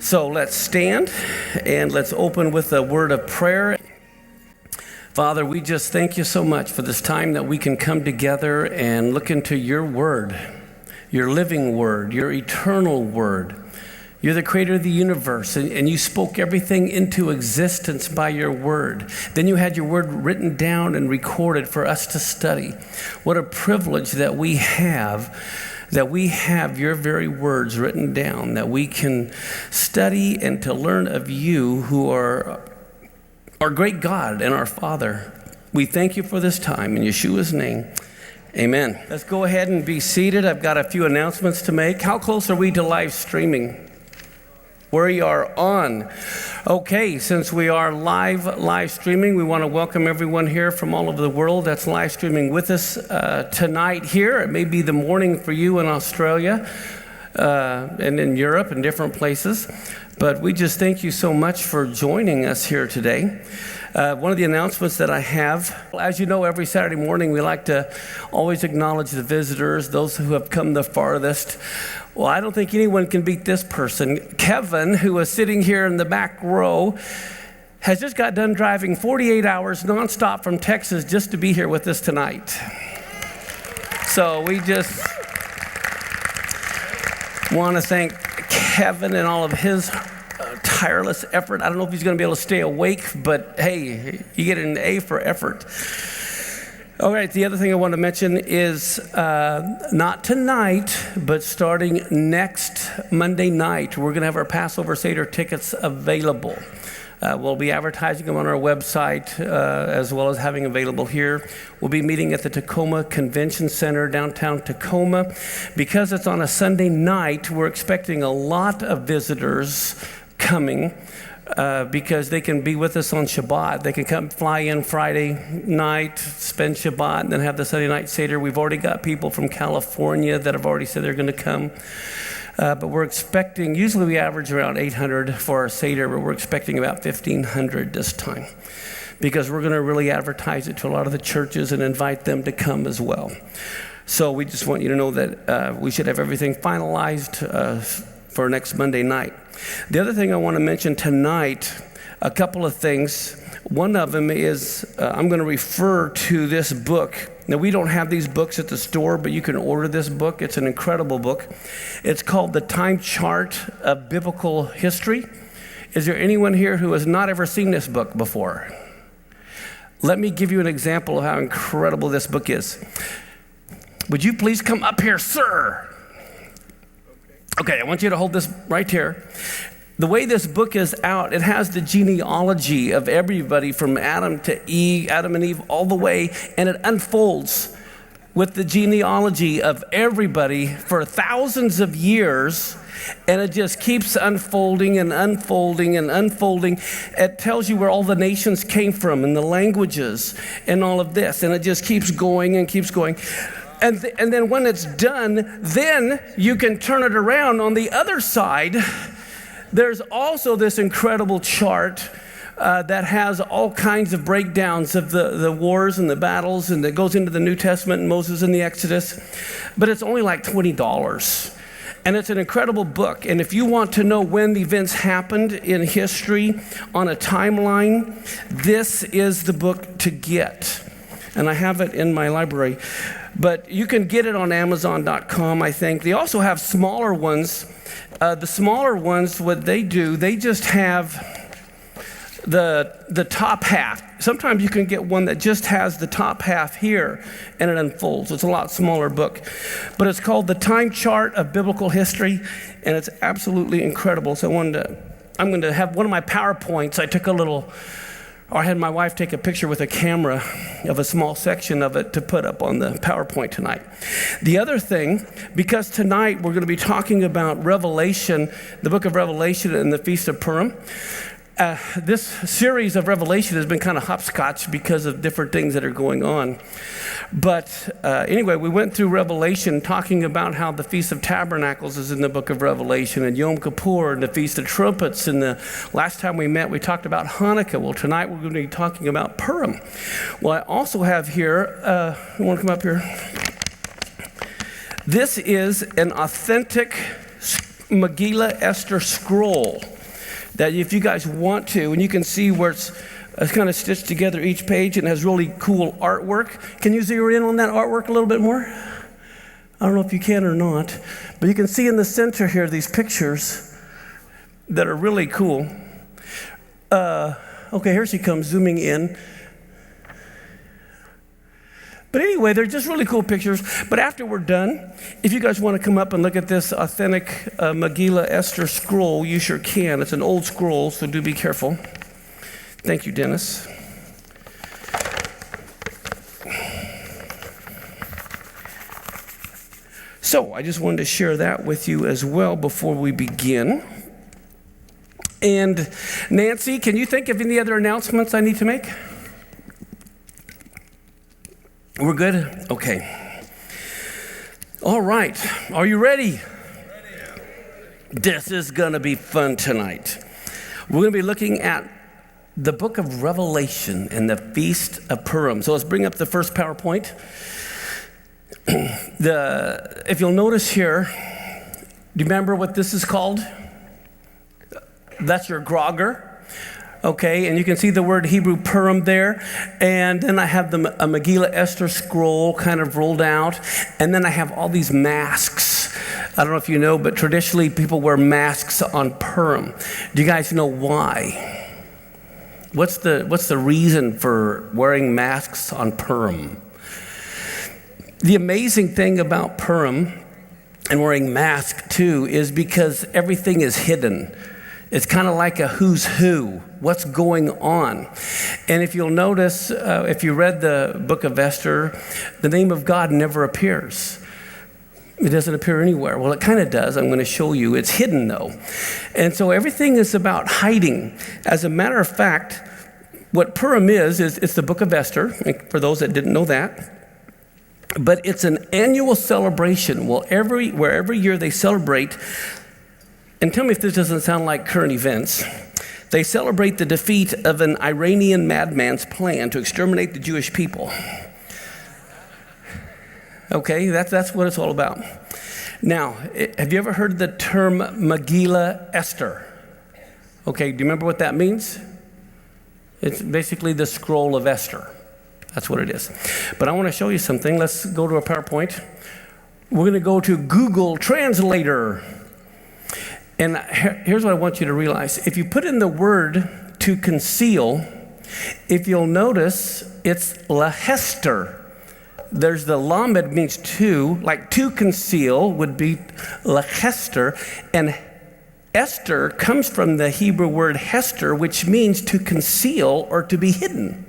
So let's stand and let's open with a word of prayer. Father, we just thank you so much for this time that we can come together and look into your word, your living word, your eternal word. You're the creator of the universe, and you spoke everything into existence by your word. Then you had your word written down and recorded for us to study. What a privilege that we have your very words written down, that we can study and to learn of you, who are our great God and our Father. We thank you for this time in Yeshua's name. Amen. Let's go ahead and be seated. I've got a few announcements to make. How close are we to live streaming? We are on. Okay, since we are live streaming, we want to welcome everyone here from all over the world that's live streaming with us tonight here. It may be the morning for you in Australia and in Europe and different places. But we just thank you so much for joining us here today. One of the announcements that I have, as you know, every Saturday morning we like to always acknowledge the visitors, those who have come the farthest. Well, I don't think anyone can beat this person. Kevin, who is sitting here in the back row, has just got done driving 48 hours nonstop from Texas just to be here with us tonight. So we just want to thank Kevin and all of his tireless effort. I don't know if he's going to be able to stay awake, but hey, you get an A for effort. All right, the other thing I want to mention is not tonight, but starting next Monday night, we're going to have our Passover Seder tickets available. We'll be advertising them on our website as well as having available here. We'll be meeting at the Tacoma Convention Center, downtown Tacoma. Because it's on a Sunday night, we're expecting a lot of visitors coming because they can be with us on Shabbat. They can come fly in Friday night, spend Shabbat, and then have the Sunday night Seder. We've already got people from California that have already said they're going to come. But we're expecting, usually we average around 800 for our Seder, but we're expecting about 1,500 this time because we're going to really advertise it to a lot of the churches and invite them to come as well. So we just want you to know that we should have everything finalized for next Monday night. The other thing I want to mention tonight, a couple of things. One of them is I'm going to refer to this book. Now, we don't have these books at the store, but you can order this book. It's an incredible book. It's called The Time Chart of Biblical History. Is there anyone here who has not ever seen this book before? Let me give you an example of how incredible this book is. Would you please come up here, sir? Okay, I want you to hold this right here. The way this book is out, it has the genealogy of everybody from Adam and Eve, all the way, and it unfolds with the genealogy of everybody for thousands of years, and it just keeps unfolding and unfolding and unfolding. It tells you where all the nations came from and the languages and all of this, and it just keeps going and keeps going. And then when it's done, then you can turn it around on the other side. There's also this incredible chart that has all kinds of breakdowns of the wars and the battles, and that goes into the New Testament and Moses and the Exodus. But it's only like $20. And it's an incredible book. And if you want to know when the events happened in history on a timeline, this is the book to get. And I have it in my library. But you can get it on Amazon.com, I think. They also have smaller ones. The smaller ones, what they do, they just have the top half. Sometimes you can get one that just has the top half here, and it unfolds. It's a lot smaller book. But it's called The Time Chart of Biblical History, and it's absolutely incredible. So I'm going to have one of my PowerPoints. I had my wife take a picture with a camera of a small section of it to put up on the PowerPoint tonight. The other thing, because tonight we're going to be talking about Revelation, the book of Revelation and the Feast of Purim. This series of Revelation has been kind of hopscotch because of different things that are going on. But anyway, we went through Revelation talking about how the Feast of Tabernacles is in the book of Revelation, and Yom Kippur and the Feast of Trumpets. And the last time we met, we talked about Hanukkah. Well, tonight we're going to be talking about Purim. Well, I also have here, you want to come up here? This is an authentic Megillah Esther scroll. that if you guys want to, and you can see where it's kind of stitched together each page and has really cool artwork. Can you zero in on that artwork a little bit more? I don't know if you can or not, but you can see in the center here these pictures that are really cool. Okay, here she comes zooming in. But anyway, they're just really cool pictures. But after we're done, if you guys want to come up and look at this authentic Megillah Esther scroll, you sure can. It's an old scroll, so do be careful. Thank you, Dennis. So I just wanted to share that with you as well before we begin. And Nancy, can you think of any other announcements I need to make? We're good? Okay. All right. Are you ready? This is going to be fun tonight. We're going to be looking at the book of Revelation and the Feast of Purim. So let's bring up the first PowerPoint. If you'll notice here, do you remember what this is called? That's your grogger. Okay, and you can see the word Hebrew Purim there. And then I have a Megillah Esther scroll kind of rolled out. And then I have all these masks. I don't know if you know, but traditionally people wear masks on Purim. Do you guys know why? What's the reason for wearing masks on Purim? The amazing thing about Purim and wearing masks too is because everything is hidden. It's kind of like a who's who, what's going on. And if you'll notice, if you read the book of Esther, the name of God never appears. It doesn't appear anywhere. Well, it kind of does. I'm going to show you. It's hidden, though. And so everything is about hiding. As a matter of fact, what Purim is it's the book of Esther, for those that didn't know that. But it's an annual celebration. Well, every year they celebrate, and tell me if this doesn't sound like current events. They celebrate the defeat of an Iranian madman's plan to exterminate the Jewish people. Okay, that's what it's all about. Now, have you ever heard the term Megillah Esther? Okay, do you remember what that means? It's basically the scroll of Esther. That's what it is. But I want to show you something. Let's go to a PowerPoint. We're going to go to Google Translator. And here's what I want you to realize. If you put in the word to conceal, if you'll notice, it's lahester. There's the lamed means to, like to conceal would be lahester. And Esther comes from the Hebrew word hester, which means to conceal or to be hidden.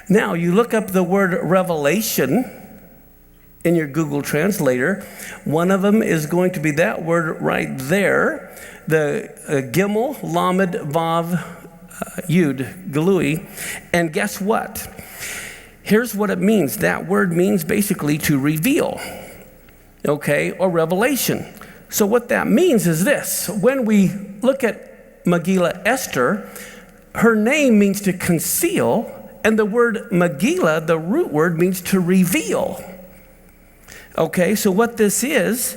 Now, you look up the word revelation in your Google Translator. One of them is going to be that word right there, the Gimel, Lamed, Vav, Yud, Galui. And guess what? Here's what it means. That word means basically to reveal, okay, or revelation. So what that means is this. When we look at Megillah Esther, her name means to conceal, and the word Megillah, the root word, means to reveal. Okay, so what this is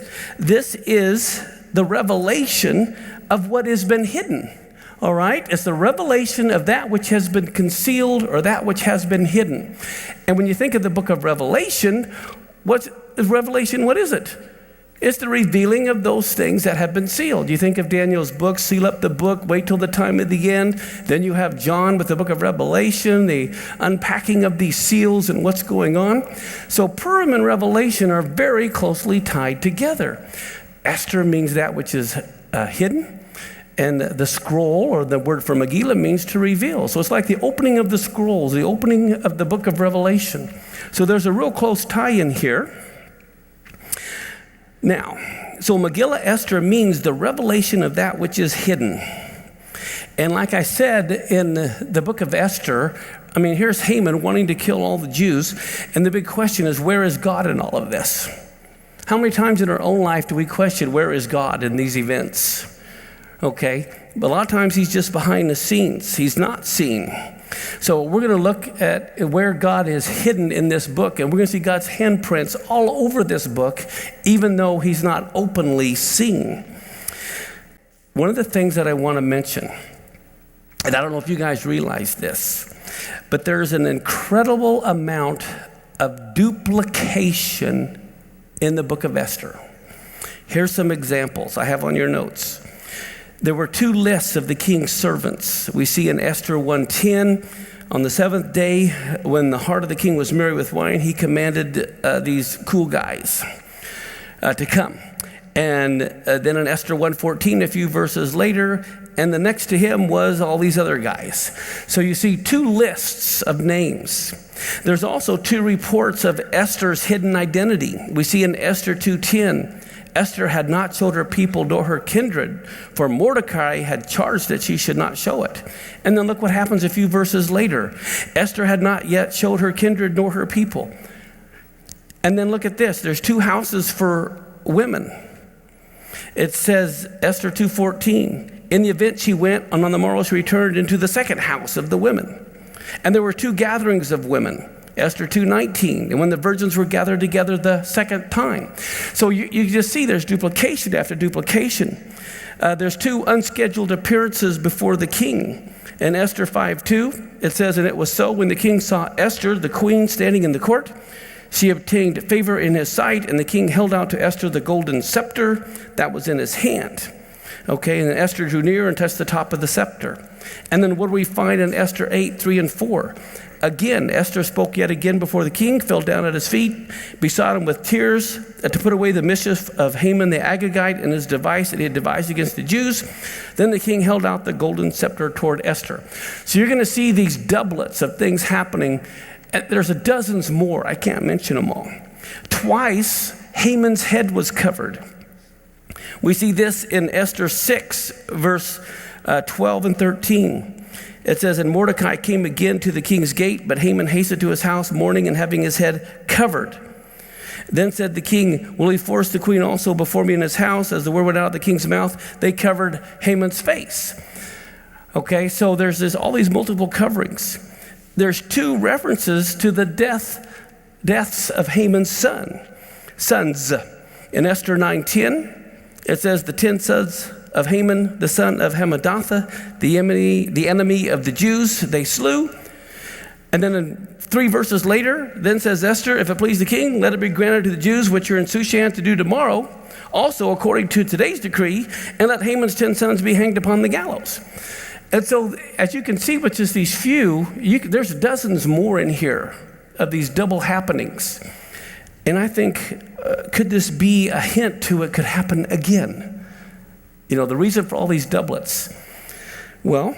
the revelation of what has been hidden. All right? It's the revelation of that which has been concealed or that which has been hidden. And when you think of the book of Revelation, what is it? It's the revealing of those things that have been sealed. You think of Daniel's book, seal up the book, wait till the time of the end. Then you have John with the book of Revelation, the unpacking of these seals and what's going on. So Purim and Revelation are very closely tied together. Esther means that which is hidden. And the scroll, or the word for Megillah, means to reveal. So it's like the opening of the scrolls, the opening of the book of Revelation. So there's a real close tie-in here. Now, so Megillah Esther means the revelation of that which is hidden. And like I said in the book of Esther, I mean, here's Haman wanting to kill all the Jews. And the big question is, where is God in all of this? How many times in our own life do we question, where is God in these events? Okay, but a lot of times he's just behind the scenes. He's not seen. So we're going to look at where God is hidden in this book, and we're going to see God's handprints all over this book, even though he's not openly seen. one of the things that I want to mention, and I don't know if you guys realize this, but there's an incredible amount of duplication in the book of Esther. Here's some examples I have on your notes. There were 2 lists of the king's servants. We see in Esther 1:10, on the 7th day, when the heart of the king was merry with wine, he commanded these cool guys to come. And then in Esther 1:14, a few verses later, and the next to him was all these other guys. So you see 2 lists of names. There's also 2 reports of Esther's hidden identity. We see in Esther 2:10, Esther had not showed her people nor her kindred, for Mordecai had charged that she should not show it. And then look what happens a few verses later. Esther had not yet showed her kindred nor her people. And then look at this. There's 2 houses for women. It says, Esther 2:14, in the event she went, and on the morrow she returned into the second house of the women. And there were 2 gatherings of women. Esther 2:19, and when the virgins were gathered together the second time. So you just see there's duplication after duplication. There's 2 unscheduled appearances before the king. In Esther 5:2, it says, and it was so when the king saw Esther, the queen, standing in the court, she obtained favor in his sight, and the king held out to Esther the golden scepter that was in his hand. Okay, and then Esther drew near and touched the top of the scepter. And then what do we find in Esther 8:3 and 4? Again, Esther spoke yet again before the king, fell down at his feet, besought him with tears to put away the mischief of Haman the Agagite and his device that he had devised against the Jews. Then the king held out the golden scepter toward Esther. So you're going to see these doublets of things happening. There's dozens more. I can't mention them all. Twice, Haman's head was covered. We see this in Esther 6, verse 12 and 13. It says, and Mordecai came again to the king's gate, but Haman hastened to his house, mourning and having his head covered. Then said the king, will he force the queen also before me in his house? As the word went out of the king's mouth, they covered Haman's face. Okay, so there's all these multiple coverings. There's 2 references to the deaths of Haman's sons. In Esther 9:10, it says the 10 sons of Haman, the son of Hammedatha, the enemy of the Jews, they slew. And then in 3 verses later, then says Esther, if it please the king, let it be granted to the Jews which are in Shushan to do tomorrow, also according to today's decree, and let Haman's 10 sons be hanged upon the gallows. And so, as you can see with just these few, there's dozens more in here of these double happenings. And I think, could this be a hint to it could happen again? You know, the reason for all these doublets. Well,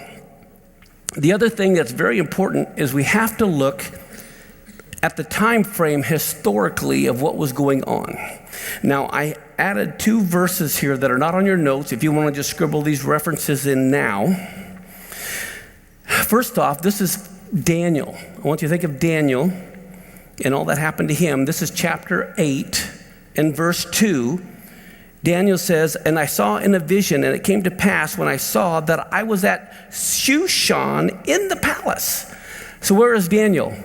the other thing that's very important is we have to look at the time frame historically of what was going on. Now, I added 2 verses here that are not on your notes if you want to just scribble these references in now. First off, this is Daniel. I want you to think of Daniel and all that happened to him. This is chapter 8 and verse 2. Daniel says, and I saw in a vision, and it came to pass when I saw that I was at Shushan in the palace. So where is Daniel?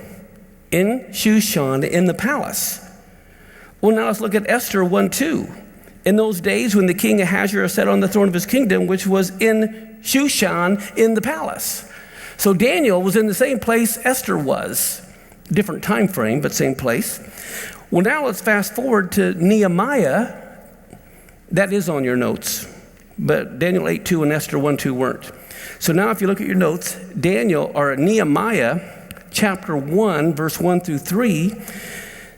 In Shushan in the palace. Well, now let's look at Esther 1:2. In those days when the king Ahasuerus sat on the throne of his kingdom, which was in Shushan in the palace. So Daniel was in the same place Esther was. Different time frame, but same place. Well, now let's fast forward to Nehemiah. That is on your notes, but Daniel 8:2 and Esther 1:2 weren't. So now if you look at your notes, Nehemiah chapter 1, verse 1 through 3,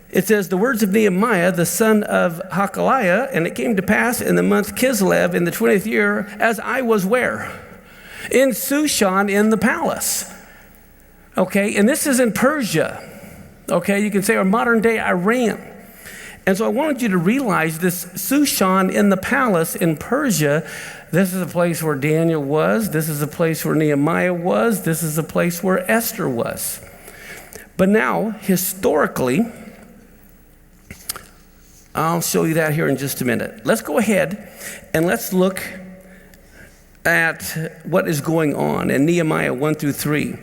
it says, the words of Nehemiah, the son of Hakaliah, and it came to pass in the month Kislev in the 20th year, as I was where? In Shushan in the palace. Okay, and this is in Persia. Okay, you can say our modern day Iran. And so I wanted you to realize this Shushan in the palace in Persia, this is a place where Daniel was, this is a place where Nehemiah was, this is a place where Esther was. But now, historically, I'll show you that here in just a minute. Let's go ahead and let's look at what is going on in Nehemiah 1 through 3.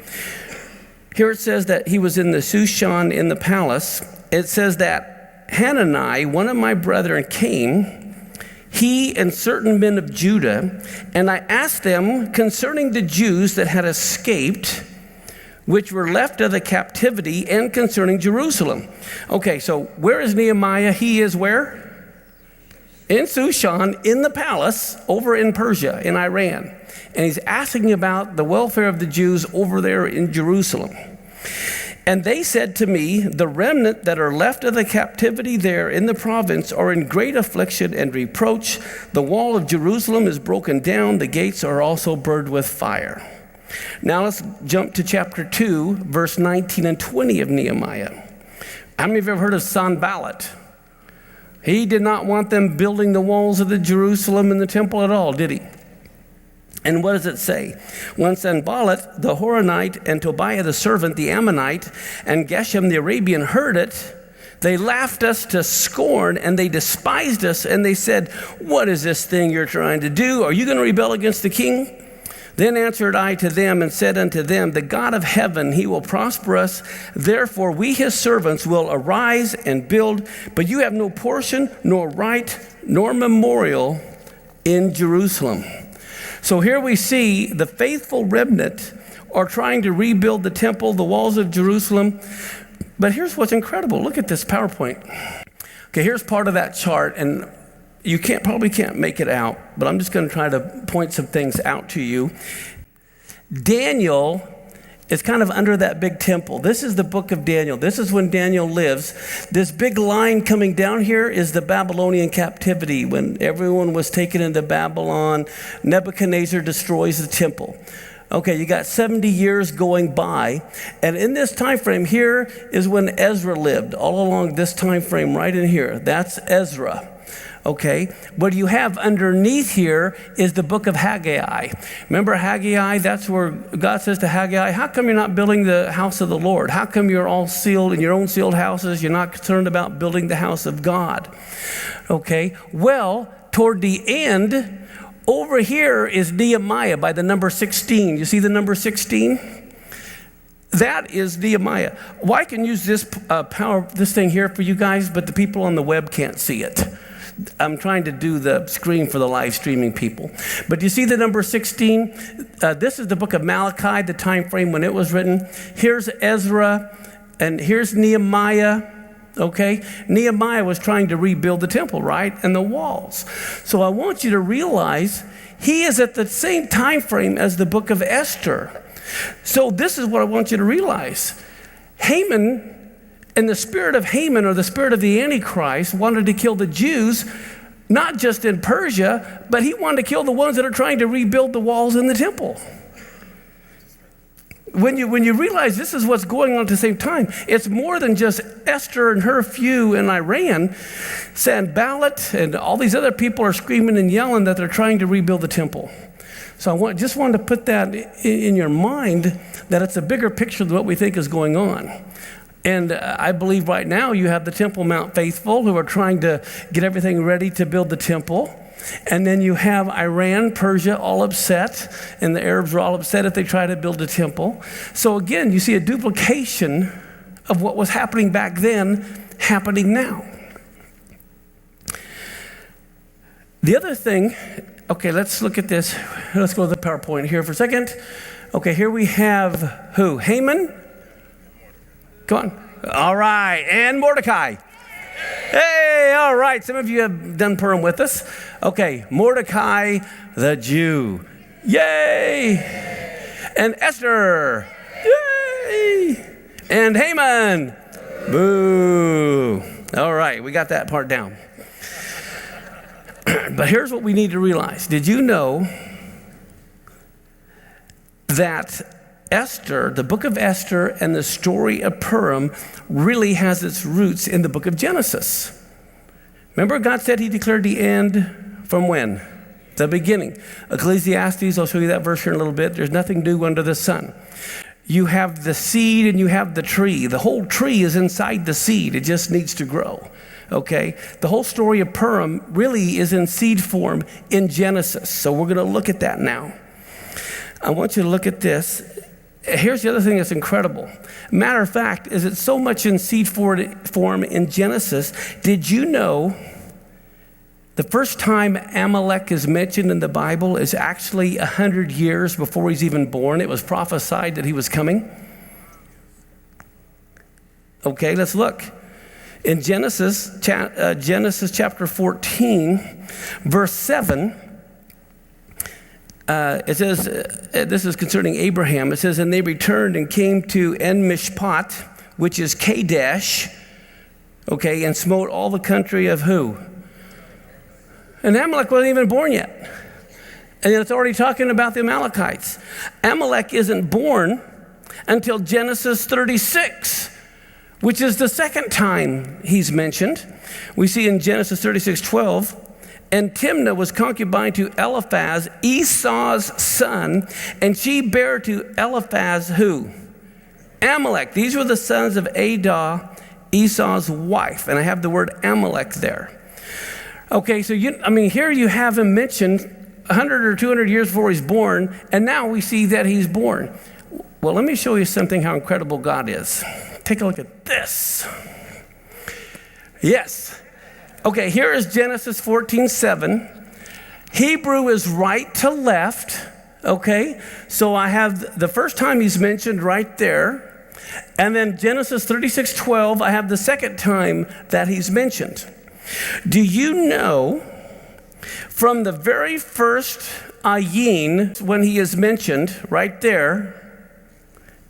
Here it says that he was in the Shushan in the palace. It says that Hanani, one of my brethren, came. he and certain men of Judah, and I asked them concerning the Jews that had escaped, which were left of the captivity, and concerning Jerusalem. Okay, so where is Nehemiah? He is where? In Shushan, in the palace, over in Persia, in Iran. And he's asking about the welfare of the Jews over there in Jerusalem. And they said to me, the remnant that are left of the captivity there in the province are in great affliction and reproach. The wall of Jerusalem is broken down. The gates are also burned with fire. Now let's jump to chapter 2, verse 19 and 20 of Nehemiah. How many of you have heard of Sanballat? He did not want them building the walls of the Jerusalem and the temple at all, did he? And what does it say? When Sanballat the Horonite and Tobiah the servant, the Ammonite, and Geshem the Arabian heard it, they laughed us to scorn, and they despised us, and they said, what is this thing you're trying to do? Are you going to rebel against the king? Then answered I to them and said unto them, the God of heaven, he will prosper us. Therefore we his servants will arise and build, but you have no portion, nor right, nor memorial in Jerusalem. So here we see the faithful remnant are trying to rebuild the temple, the walls of Jerusalem. But here's what's incredible. Look at this PowerPoint. Okay, here's part of that chart, and you probably can't make it out, but I'm just going to try to point some things out to you. Daniel is kind of under that big temple. This is the book of Daniel. This is when Daniel lives. This big line coming down here is the Babylonian captivity, when everyone was taken into Babylon. Nebuchadnezzar destroys the temple. Okay, you got 70 years going by, and in this time frame here is when Ezra lived, all along this time frame right in here. That's Ezra. Okay, what you have underneath here is the book of Haggai. Remember Haggai? That's where God says to Haggai, how come you're not building the house of the Lord? How come you're all sealed in your own sealed houses? You're not concerned about building the house of God. Okay, well, toward the end, over here is Nehemiah by the number 16. You see the number 16? That is Nehemiah. Well, I can use this this thing here for you guys, but the people on the web can't see it. I'm trying to do the screen for the live streaming people. But you see the number 16? This is the book of Malachi, the time frame when it was written. Here's Ezra, and here's Nehemiah. Okay? Nehemiah was trying to rebuild the temple, right? And the walls. So I want you to realize he is at the same time frame as the book of Esther. So this is what I want you to realize. Haman, and the spirit of Haman, or the spirit of the Antichrist, wanted to kill the Jews, not just in Persia, but he wanted to kill the ones that are trying to rebuild the walls in the temple. When you realize this is what's going on at the same time, it's more than just Esther and her few in Iran. Sanballat and all these other people are screaming and yelling that they're trying to rebuild the temple. So I just wanted to put that in your mind, that it's a bigger picture than what we think is going on. And I believe right now you have the Temple Mount Faithful who are trying to get everything ready to build the temple. And then you have Iran, Persia, all upset, and the Arabs are all upset if they try to build a temple. So again, you see a duplication of what was happening back then happening now. The other thing, okay, let's look at this. Let's go to the PowerPoint here for a second. Okay, here we have who? Haman? Come on. All right, and Mordecai. Hey, all right. Some of you have done Purim with us. Okay, Mordecai the Jew. Yay! And Esther. Yay! And Haman. Boo. All right, we got that part down. But here's what we need to realize. Did you know that Esther, the book of Esther, and the story of Purim really has its roots in the book of Genesis? Remember, God said he declared the end from when? The beginning. Ecclesiastes, I'll show you that verse here in a little bit. There's nothing new under the sun. You have the seed and you have the tree. The whole tree is inside the seed. It just needs to grow. Okay? The whole story of Purim really is in seed form in Genesis. So we're going to look at that now. I want you to look at this. Here's the other thing that's incredible. Matter of fact, is it so much in seed form in Genesis? Did you know The first time Amalek is mentioned in the Bible is actually 100 years before he's even born. It was prophesied that he was coming. Okay, let's look. In Genesis chapter 14, verse 7, it says, this is concerning Abraham. It says, and they returned and came to En-Mishpat, which is Kadesh, okay, and smote all the country of who? And Amalek wasn't even born yet. And it's already talking about the Amalekites. Amalek isn't born until Genesis 36, which is the second time he's mentioned. We see in Genesis 36:12, and Timnah was concubine to Eliphaz, Esau's son, and she bare to Eliphaz who? Amalek. These were the sons of Adah, Esau's wife. And I have the word Amalek there. Okay, so here you have him mentioned 100 or 200 years before he's born, and now we see that he's born. Well, let me show you something how incredible God is. Take a look at this. Yes. Okay, here is Genesis 14:7. Hebrew is right to left. Okay, so I have the first time he's mentioned right there. And then Genesis 36:12, I have the second time that he's mentioned. Do you know from the very first ayin, when he is mentioned right there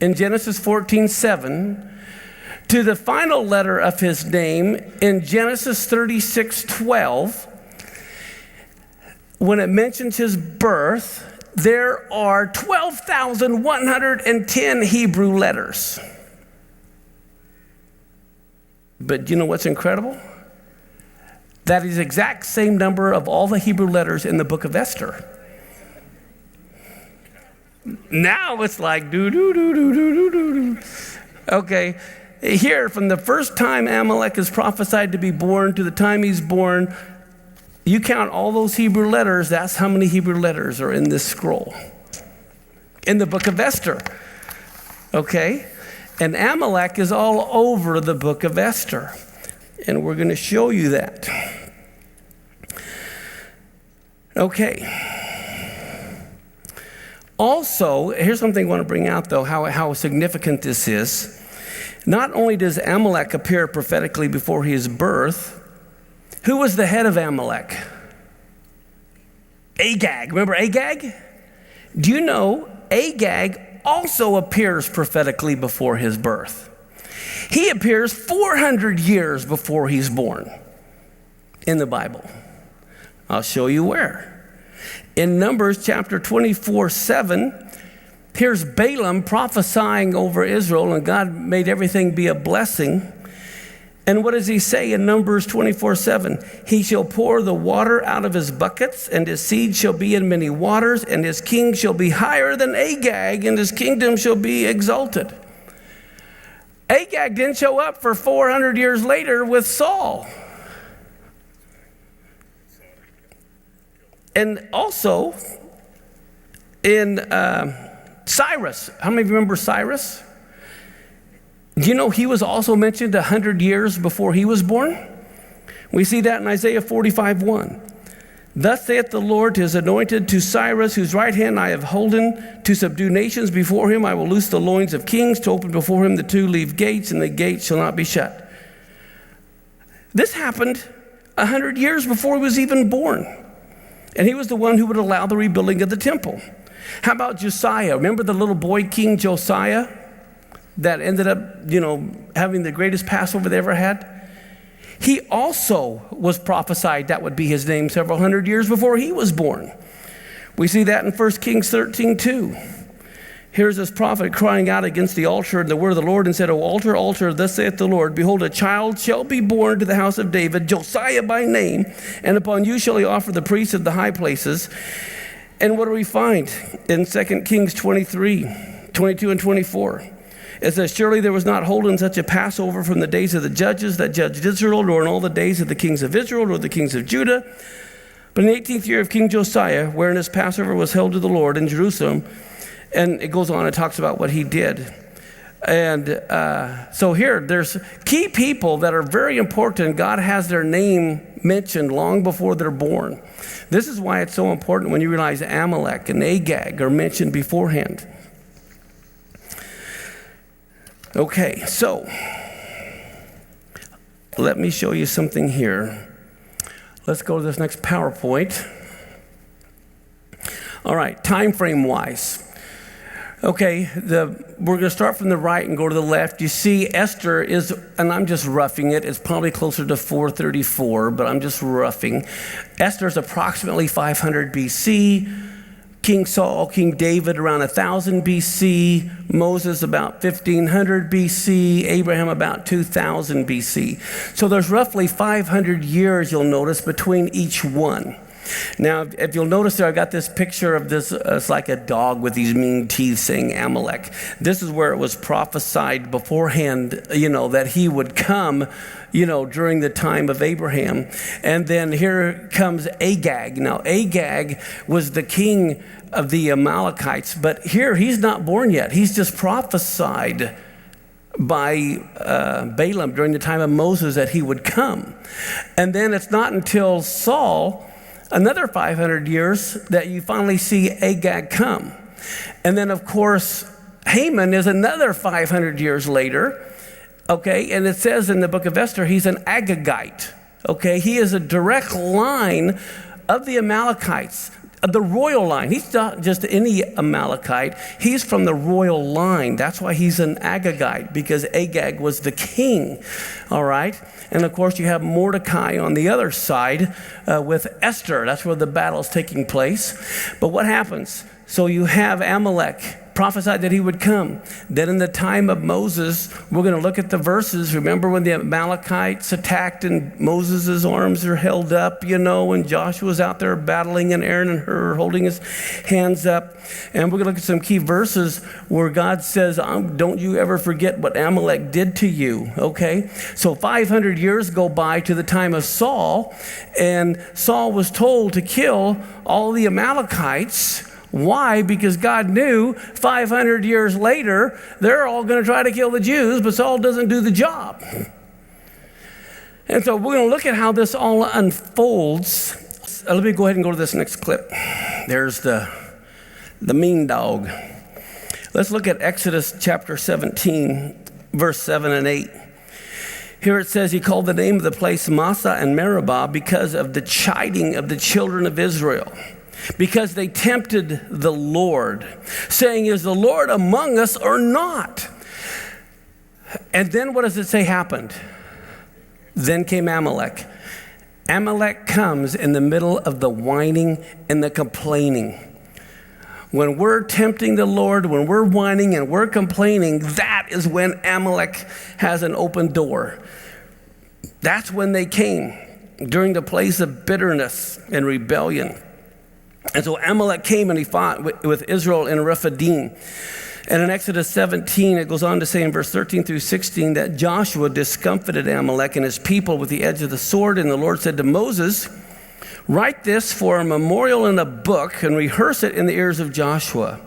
in Genesis 14:7, to the final letter of his name in Genesis 36:12, when it mentions his birth, there are 12,110 Hebrew letters. But you know what's incredible? That is the exact same number of all the Hebrew letters in the book of Esther. Now it's like do. Okay, here from the first time Amalek is prophesied to be born to the time he's born, you count all those Hebrew letters, that's how many Hebrew letters are in this scroll. In the book of Esther. Okay? And Amalek is all over the book of Esther. And we're going to show you that. Okay. Also, here's something I want to bring out, though, how significant this is. Not only does Amalek appear prophetically before his birth, who was the head of Amalek? Agag. Remember Agag? Do you know Agag also appears prophetically before his birth? He appears 400 years before he's born in the Bible. I'll show you where. In Numbers chapter 24:7, here's Balaam prophesying over Israel, and God made everything be a blessing. And what does he say in Numbers 24:7? He shall pour the water out of his buckets, and his seed shall be in many waters, and his king shall be higher than Agag, and his kingdom shall be exalted. Agag didn't show up for 400 years later with Saul. And also in Cyrus. How many of you remember Cyrus? Do you know he was also mentioned 100 years before he was born? We see that in Isaiah 45:1. Thus saith the Lord to his anointed, to Cyrus, whose right hand I have holden, to subdue nations before him. I will loose the loins of kings, to open before him the two-leaved gates, and the gates shall not be shut. This happened 100 years before he was even born. And he was the one who would allow the rebuilding of the temple. How about Josiah? Remember the little boy king Josiah that ended up, having the greatest Passover they ever had? He also was prophesied that would be his name several hundred years before he was born. We see that in 1 Kings 13:2. Here's this prophet crying out against the altar and the word of the Lord and said, O altar, altar, thus saith the Lord, behold, a child shall be born to the house of David, Josiah by name, and upon you shall he offer the priests of the high places. And what do we find in 2 Kings 23:22 and 24? It says, surely there was not holden such a Passover from the days of the judges that judged Israel, nor in all the days of the kings of Israel, nor the kings of Judah. But in the 18th year of King Josiah, wherein his Passover was held to the Lord in Jerusalem, and it goes on and talks about what he did. And so here, there's key people that are very important. God has their name mentioned long before they're born. This is why it's so important when you realize Amalek and Agag are mentioned beforehand. Okay, so let me show you something here. Let's go to this next PowerPoint. All right, time frame wise. Okay, we're going to start from the right and go to the left. You see Esther is, and I'm just roughing it, it's probably closer to 434, but I'm just roughing. Esther is approximately 500 BC. King Saul, King David around 1000 BC. Moses about 1500 BC. Abraham about 2000 BC. So there's roughly 500 years, you'll notice, between each one. Now, if you'll notice there, I got this picture of this, it's like a dog with these mean teeth saying Amalek. This is where it was prophesied beforehand, that he would come, during the time of Abraham. And then here comes Agag. Now, Agag was the king of the Amalekites, but here he's not born yet. He's just prophesied by Balaam during the time of Moses that he would come. And then it's not until Saul, another 500 years, that you finally see Agag come. And then, of course, Haman is another 500 years later, okay? And it says in the book of Esther, he's an Agagite, okay? He is a direct line of the Amalekites, the royal line. He's not just any Amalekite. He's from the royal line. That's why he's an Agagite, because Agag was the king, all right? And of course, you have Mordecai on the other side with Esther. That's where the battle is taking place. But what happens? So you have Amalek prophesied that he would come. Then in the time of Moses, we're going to look at the verses. Remember when the Amalekites attacked and Moses' arms are held up, and Joshua's out there battling and Aaron and Hur holding his hands up. And we're going to look at some key verses where God says, don't you ever forget what Amalek did to you, okay? So 500 years go by to the time of Saul, and Saul was told to kill all the Amalekites. Why? Because God knew 500 years later, they're all going to try to kill the Jews, but Saul doesn't do the job. And so we're going to look at how this all unfolds. Let me go ahead and go to this next clip. There's the mean dog. Let's look at Exodus chapter 17, verse 7 and 8. Here it says, he called the name of the place Massah and Meribah because of the chiding of the children of Israel, because they tempted the Lord, saying, is the Lord among us or not? And then what does it say happened? Then came Amalek. Amalek comes in the middle of the whining and the complaining. When we're tempting the Lord, when we're whining and we're complaining, that is when Amalek has an open door. That's when they came, during the place of bitterness and rebellion. And so Amalek came and he fought with Israel in Rephidim. And in Exodus 17, it goes on to say in verse 13 through 16 that Joshua discomfited Amalek and his people with the edge of the sword. And the Lord said to Moses, write this for a memorial in a book and rehearse it in the ears of Joshua.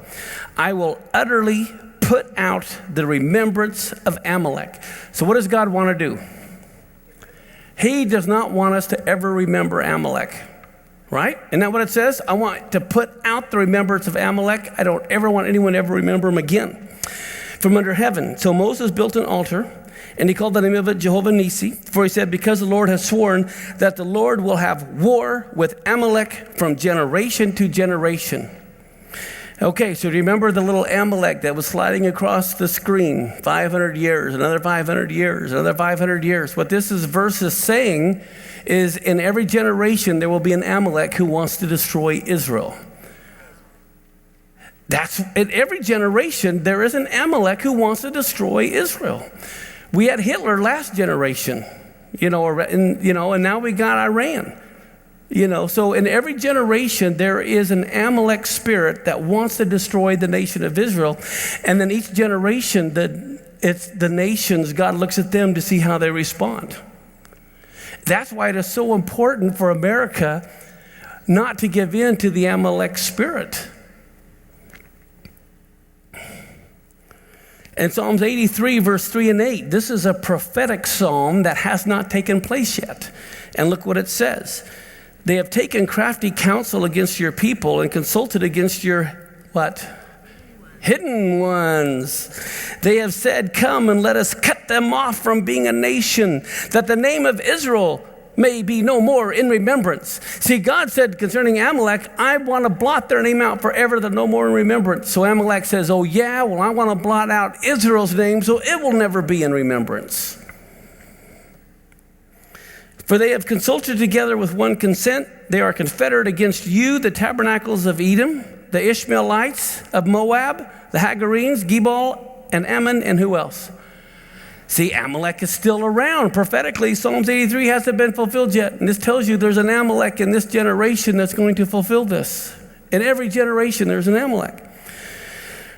I will utterly put out the remembrance of Amalek. So what does God want to do? He does not want us to ever remember Amalek. Right? Isn't that what it says? I want to put out the remembrance of Amalek. I don't ever want anyone to ever remember him again from under heaven. So Moses built an altar, and he called the name of it Jehovah Nisi, for he said, because the Lord has sworn that the Lord will have war with Amalek from generation to generation. Okay, so do you remember the little Amalek that was sliding across the screen? 500 years, another 500 years, another 500 years. What this verse is saying is in every generation there will be an Amalek who wants to destroy Israel. That's in every generation there is an Amalek who wants to destroy Israel. We had Hitler last generation, and now we got Iran. So in every generation, there is an Amalek spirit that wants to destroy the nation of Israel. And then each generation, it's the nations, God looks at them to see how they respond. That's why it is so important for America not to give in to the Amalek spirit. And Psalms 83, verse 3 and 8, this is a prophetic psalm that has not taken place yet. And look what it says. They have taken crafty counsel against your people and consulted against your, what? Hidden ones. They have said, come and let us cut them off from being a nation, that the name of Israel may be no more in remembrance. See, God said concerning Amalek, I want to blot their name out forever, that no more in remembrance. So Amalek says, oh yeah, well I want to blot out Israel's name so it will never be in remembrance. For they have consulted together with one consent. They are confederate against you, the tabernacles of Edom, the Ishmaelites of Moab, the Hagarenes, Gebal, and Ammon, and who else? See, Amalek is still around. Prophetically, Psalms 83 hasn't been fulfilled yet. And this tells you there's an Amalek in this generation that's going to fulfill this. In every generation, there's an Amalek.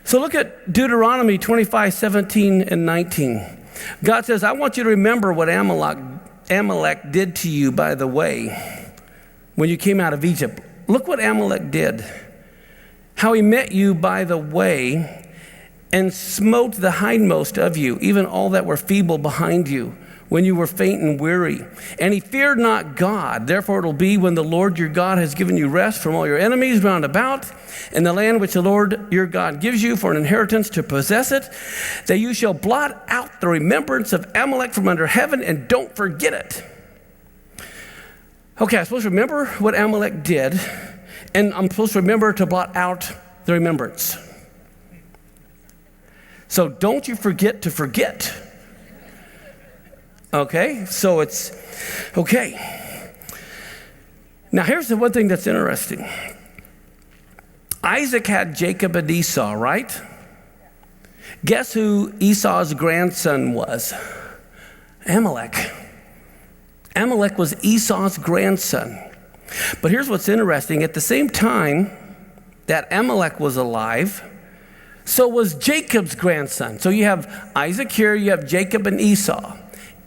So look at Deuteronomy 25, 17, and 19. God says, I want you to remember what Amalek did to you by the way when you came out of Egypt. Look what Amalek did. How he met you by the way and smote the hindmost of you, even all that were feeble behind you, when you were faint and weary. And he feared not God. Therefore it will be when the Lord your God has given you rest from all your enemies round about, in the land which the Lord your God gives you for an inheritance to possess it, that you shall blot out the remembrance of Amalek from under heaven, and don't forget it. Okay, I'm supposed to remember what Amalek did, and I'm supposed to remember to blot out the remembrance. So don't you forget to forget. Okay, so it's, okay. Now here's the one thing that's interesting. Isaac had Jacob and Esau, right? Guess who Esau's grandson was? Amalek. Amalek was Esau's grandson. But here's what's interesting. At the same time that Amalek was alive, so was Jacob's grandson. So you have Isaac here, you have Jacob and Esau.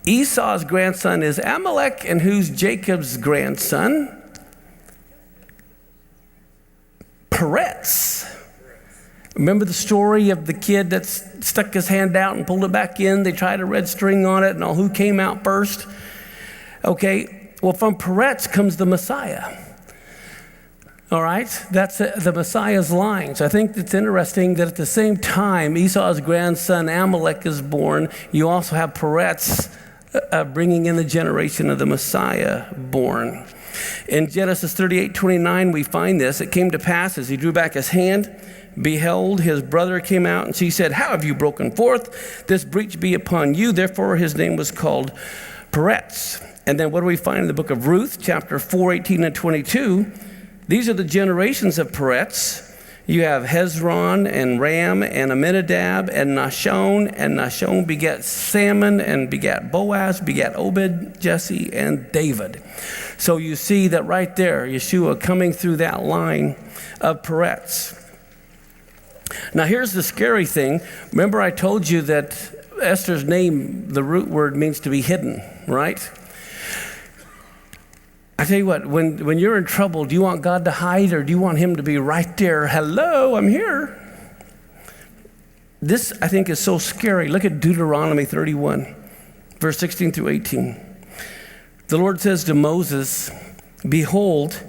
Esau's grandson is Amalek, and who's Jacob's grandson? Peretz. Remember the story of the kid that stuck his hand out and pulled it back in? They tried a red string on it, and all who came out first? Okay, well, from Peretz comes the Messiah. All right, that's the Messiah's line. So I think it's interesting that at the same time Esau's grandson Amalek is born, you also have Peretz bringing in the generation of the Messiah born. In Genesis 38:29, we find this. It came to pass as he drew back his hand, behold, his brother came out, and she said, how have you broken forth? This breach be upon you. Therefore his name was called Peretz. And then what do we find in the book of Ruth, chapter 4, 18 and 22? These are the generations of Peretz. You have Hezron and Ram and Amminadab and Nahshon begat Salmon and begat Boaz, begat Obed, Jesse, and David. So you see that right there, Yeshua coming through that line of Peretz. Now here's the scary thing. Remember I told you that Esther's name, the root word means to be hidden, right? I tell you what, when you're in trouble, do you want God to hide or do you want him to be right there? Hello, I'm here. This, I think, is so scary. Look at Deuteronomy 31, verse 16 through 18. The Lord says to Moses, behold,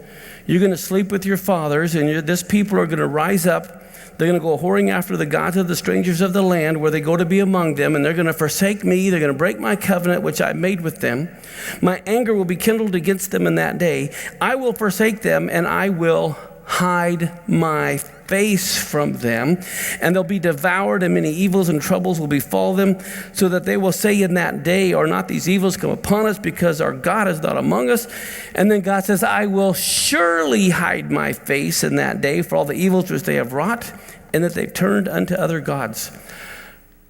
you're going to sleep with your fathers, and this people are going to rise up. They're going to go whoring after the gods of the strangers of the land where they go to be among them, and they're going to forsake me. They're going to break my covenant, which I made with them. My anger will be kindled against them in that day. I will forsake them, and I will hide my face from them, and they'll be devoured, and many evils and troubles will befall them, so that they will say in that day, are not these evils come upon us, because our God is not among us? And then God says, I will surely hide my face in that day for all the evils which they have wrought, and that they've turned unto other gods.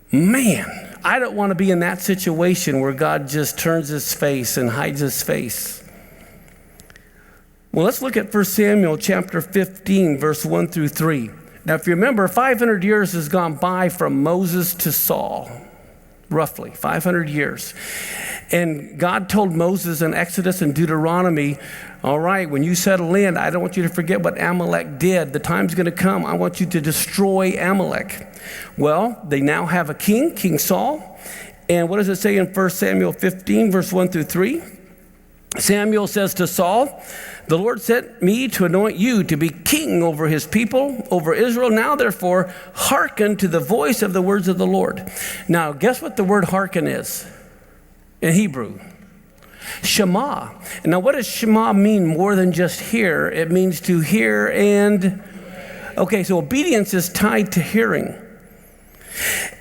Man, I don't want to be in that situation where God just turns his face and hides his face. Well, let's look at 1 Samuel chapter 15, verse 1 through 3. Now, if you remember, 500 years has gone by from Moses to Saul, roughly 500 years. And God told Moses in Exodus and Deuteronomy, All right, when you settle in, I don't want you to forget what Amalek did. The time's going to come. I want you to destroy Amalek. Well, they now have a king, King Saul. And what does it say in 1 Samuel 15, verse 1 through 3? Samuel says to Saul, the Lord sent me to anoint you to be king over his people, over Israel. Now, therefore, hearken to the voice of the words of the Lord. Now, guess what the word hearken is in Hebrew? Shema. Now, what does Shema mean more than just hear? It means to hear and... Okay, so obedience is tied to hearing.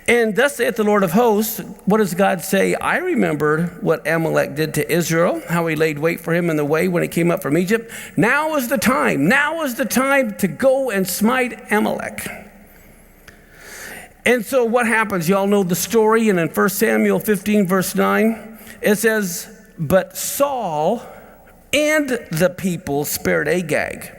And thus saith the Lord of hosts, what does God say? I remember what Amalek did to Israel, how he laid wait for him in the way when he came up from Egypt. Now is the time. Now is the time to go and smite Amalek. And so what happens? You all know the story. And in 1 Samuel 15, verse 9, it says, but Saul and the people spared Agag,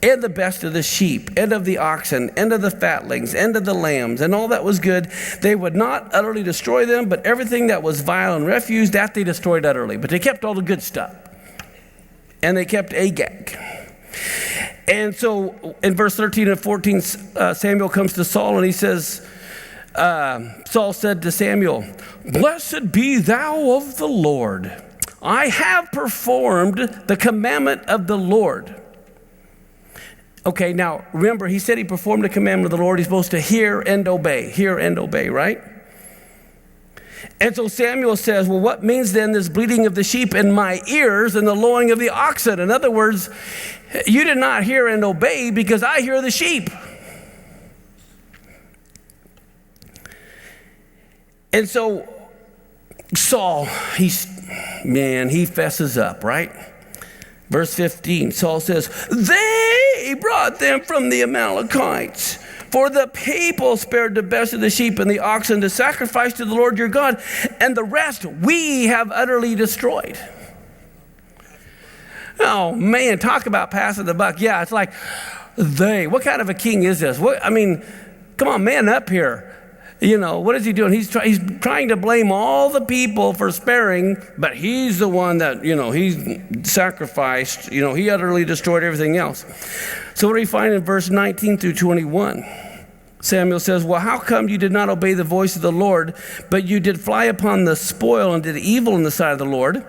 and the best of the sheep, and of the oxen, and of the fatlings, and of the lambs, and all that was good. They would not utterly destroy them, but everything that was vile and refuse, that they destroyed utterly. But they kept all the good stuff. And they kept Agag. And so in verse 13 and 14, Samuel comes to Saul, and he says, Saul said to Samuel, blessed be thou of the Lord. I have performed the commandment of the Lord. Okay, now remember, he said he performed the commandment of the Lord. He's supposed to hear and obey, right? And so Samuel says, well, what means then this bleating of the sheep in my ears and the lowing of the oxen? In other words, you did not hear and obey because I hear the sheep. And so Saul, he fesses up, right? Verse 15, Saul says, they brought them from the Amalekites, for the people spared the best of the sheep and the oxen to sacrifice to the Lord your God, and the rest we have utterly destroyed. Oh man, talk about passing the buck. Yeah, it's like what kind of a king is this? Come on, man up here. You know, what is he doing? He's trying to blame all the people for sparing, but he's the one that, he sacrificed. He utterly destroyed everything else. So what do we find in verse 19 through 21? Samuel says, well, how come you did not obey the voice of the Lord, but you did fly upon the spoil and did evil in the sight of the Lord?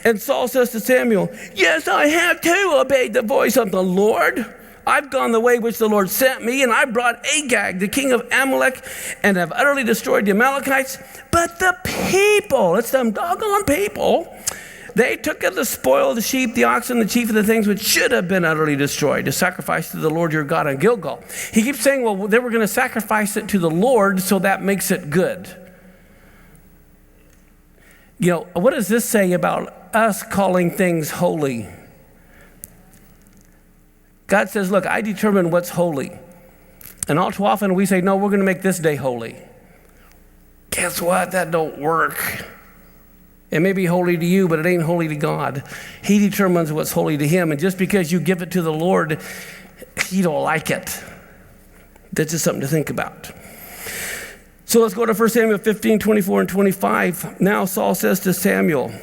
And Saul says to Samuel, yes, I have too obeyed the voice of the Lord. I've gone the way which the Lord sent me, and I brought Agag, the king of Amalek, and have utterly destroyed the Amalekites. But the people, it's them doggone people, they took of the spoil of the sheep, the oxen, the chief of the things which should have been utterly destroyed to sacrifice to the Lord your God on Gilgal. He keeps saying, well, they were going to sacrifice it to the Lord, so that makes it good. What does this say about us calling things holy? God says, look, I determine what's holy. And all too often we say, no, we're going to make this day holy. Guess what? That don't work. It may be holy to you, but it ain't holy to God. He determines what's holy to him. And just because you give it to the Lord, he don't like it. That's just something to think about. So let's go to 1 Samuel 15, 24 and 25. Now Saul says to Samuel,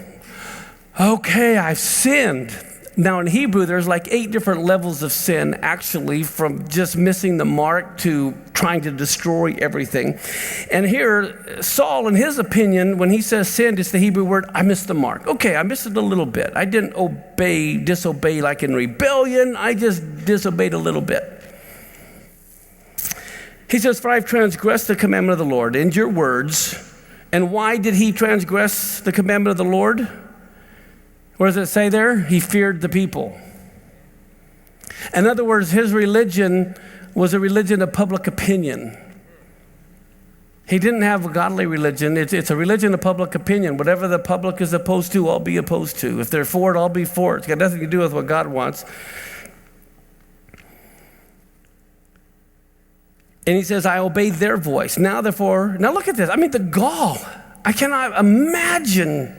okay, I've sinned. Now in Hebrew, there's like 8 different levels of sin, actually, from just missing the mark to trying to destroy everything. And here, Saul, in his opinion, when he says sin, it's the Hebrew word, I missed the mark. Okay, I missed it a little bit. I didn't disobey like in rebellion. I just disobeyed a little bit. He says, for I've transgressed the commandment of the Lord in your words. And why did he transgress the commandment of the Lord? What does it say there? He feared the people. In other words, his religion was a religion of public opinion. He didn't have a godly religion. It's a religion of public opinion. Whatever the public is opposed to, I'll be opposed to. If they're for it, I'll be for it. It's got nothing to do with what God wants. And he says, I obeyed their voice. Now look at this. The gall. I cannot imagine.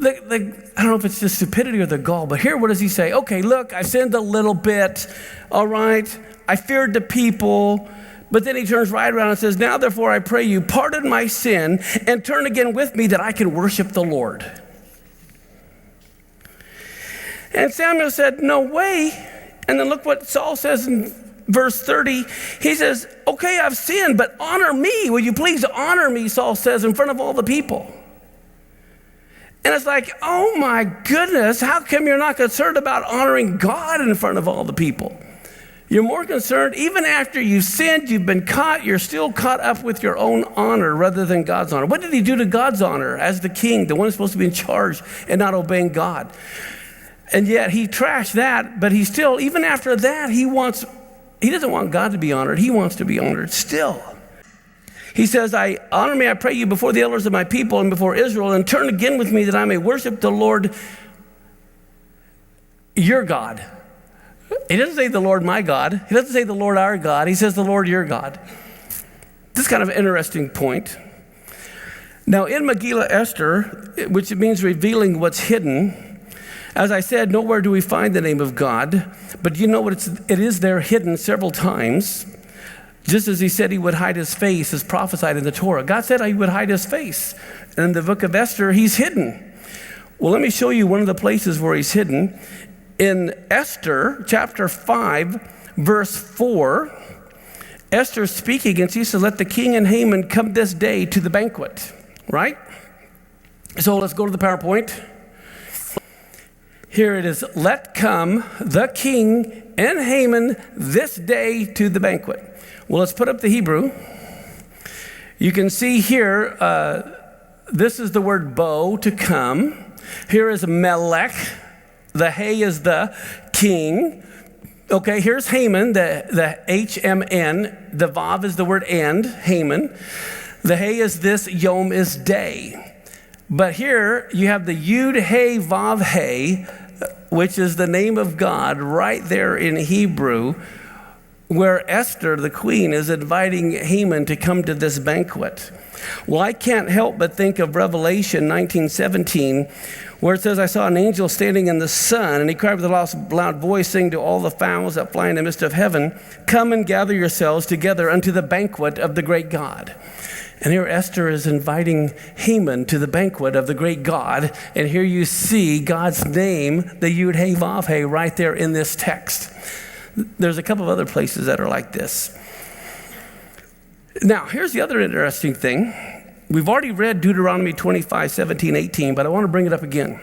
I don't know if it's just stupidity or the gall, but here, what does he say? Okay, look, I sinned a little bit, all right? I feared the people, but then he turns right around and says, now, therefore, I pray you, pardon my sin and turn again with me that I can worship the Lord. And Samuel said, no way. And then look what Saul says in verse 30. He says, okay, I've sinned, but honor me. Will you please honor me, Saul says, in front of all the people. And it's like, oh my goodness, how come you're not concerned about honoring God in front of all the people? You're more concerned, even after you've sinned, you've been caught, you're still caught up with your own honor rather than God's honor. What did he do to God's honor as the king, the one who's supposed to be in charge and not obeying God? And yet he trashed that, but he still, even after that, he doesn't want God to be honored. He wants to be honored still. He says, honor me, I pray you, before the elders of my people and before Israel, and turn again with me that I may worship the Lord, your God. He doesn't say the Lord my God. He doesn't say the Lord our God. He says the Lord your God. This is kind of an interesting point. Now in Megillah Esther, which means revealing what's hidden, as I said, nowhere do we find the name of God, but you know what? It is there hidden several times. Just as he said he would hide his face as prophesied in the Torah. God said he would hide his face. And in the book of Esther, he's hidden. Well, let me show you one of the places where he's hidden. In Esther chapter 5, verse 4, Esther's speaking and she says, let the king and Haman come this day to the banquet, right? So let's go to the PowerPoint. Here it is, let come the king and Haman this day to the banquet. Well, let's put up the Hebrew. You can see here, this is the word bo, to come. Here is Melech. The Hay is the king. Okay, here's Haman, the H-M-N. The Vav is the word and, Haman. The Hay is this, Yom is day. But here you have the Yud, Hay, Vav, Hay, which is the name of God right there in Hebrew, where Esther, the queen, is inviting Haman to come to this banquet. Well, I can't help but think of Revelation 19:17, where it says, I saw an angel standing in the sun, and he cried with a loud voice, saying to all the fowls that fly in the midst of heaven, come and gather yourselves together unto the banquet of the great God. And here Esther is inviting Haman to the banquet of the great God, and here you see God's name, the Yud Hey Vav Hey, right there in this text. There's a couple of other places that are like this. Now, here's the other interesting thing. We've already read Deuteronomy 25, 17, 18, but I want to bring it up again.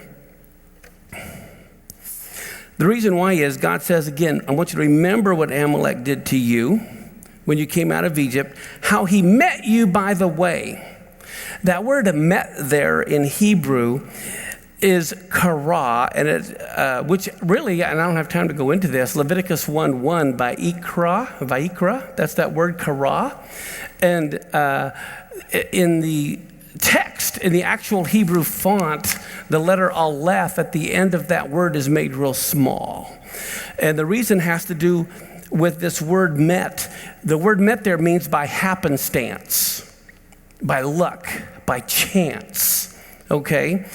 The reason why is God says again, I want you to remember what Amalek did to you when you came out of Egypt, how he met you by the way. That word met there in Hebrew is kara, and it, which really, and I don't have time to go into this, Leviticus 1:1, Vayikra, that's that word kara. And in the text, in the actual Hebrew font, the letter aleph at the end of that word is made real small. And the reason has to do with this word met. The word met there means by happenstance, by luck, by chance. Okay,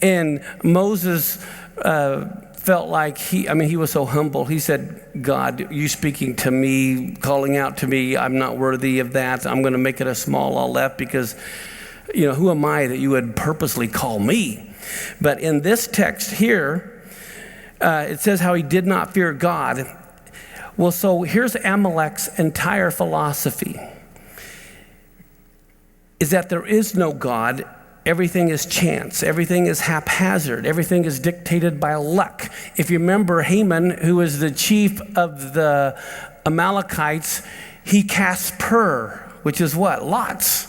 and Moses felt like he was so humble. He said, God, you speaking to me, calling out to me, I'm not worthy of that. I'm going to make it a small aleph because, who am I that you would purposely call me? But in this text here, it says how he did not fear God. Well, so here's Amalek's entire philosophy, is that there is no God. Everything is chance. Everything is haphazard. Everything is dictated by luck. If you remember Haman, who was the chief of the Amalekites, he cast Pur, which is what? Lots.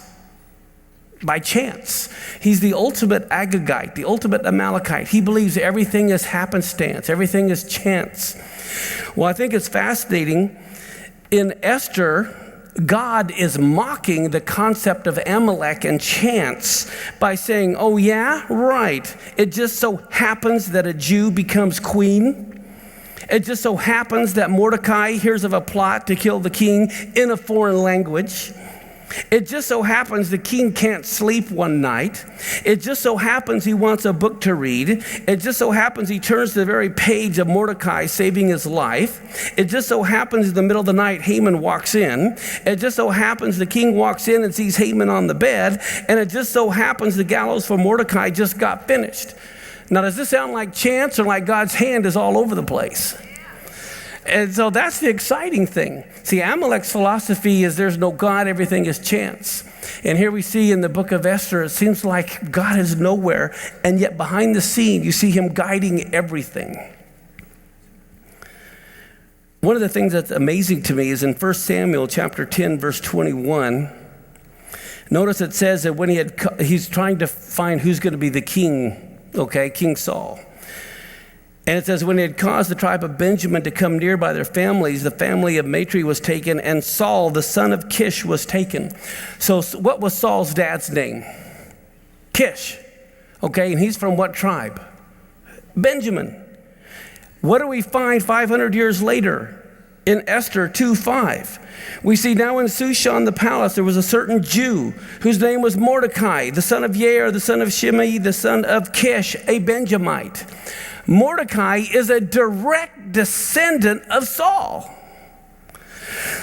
By chance. He's the ultimate Agagite, the ultimate Amalekite. He believes everything is happenstance. Everything is chance. Well, I think it's fascinating. In Esther, God is mocking the concept of Amalek and chance by saying, oh yeah, right. It just so happens that a Jew becomes queen. It just so happens that Mordecai hears of a plot to kill the king in a foreign language. It just so happens the king can't sleep one night. It just so happens he wants a book to read. It just so happens he turns to the very page of Mordecai saving his life. It just so happens in the middle of the night Haman walks in. It just so happens the king walks in and sees Haman on the bed. And it just so happens the gallows for Mordecai just got finished. Now, does this sound like chance or like God's hand is all over the place? And so that's the exciting thing. See, Amalek's philosophy is there's no God, everything is chance. And here we see in the book of Esther, it seems like God is nowhere, and yet behind the scene, you see him guiding everything. One of the things that's amazing to me is in 1 Samuel chapter 10, verse 21. Notice it says that when he's trying to find who's going to be the king, okay, King Saul. And it says, when he had caused the tribe of Benjamin to come near by their families, the family of Matri was taken, and Saul, the son of Kish, was taken. So what was Saul's dad's name? Kish. Okay, and he's from what tribe? Benjamin. What do we find 500 years later in Esther 2:5? We see now in Shushan the palace there was a certain Jew whose name was Mordecai, the son of Yair, the son of Shimei, the son of Kish, a Benjamite. Mordecai is a direct descendant of Saul.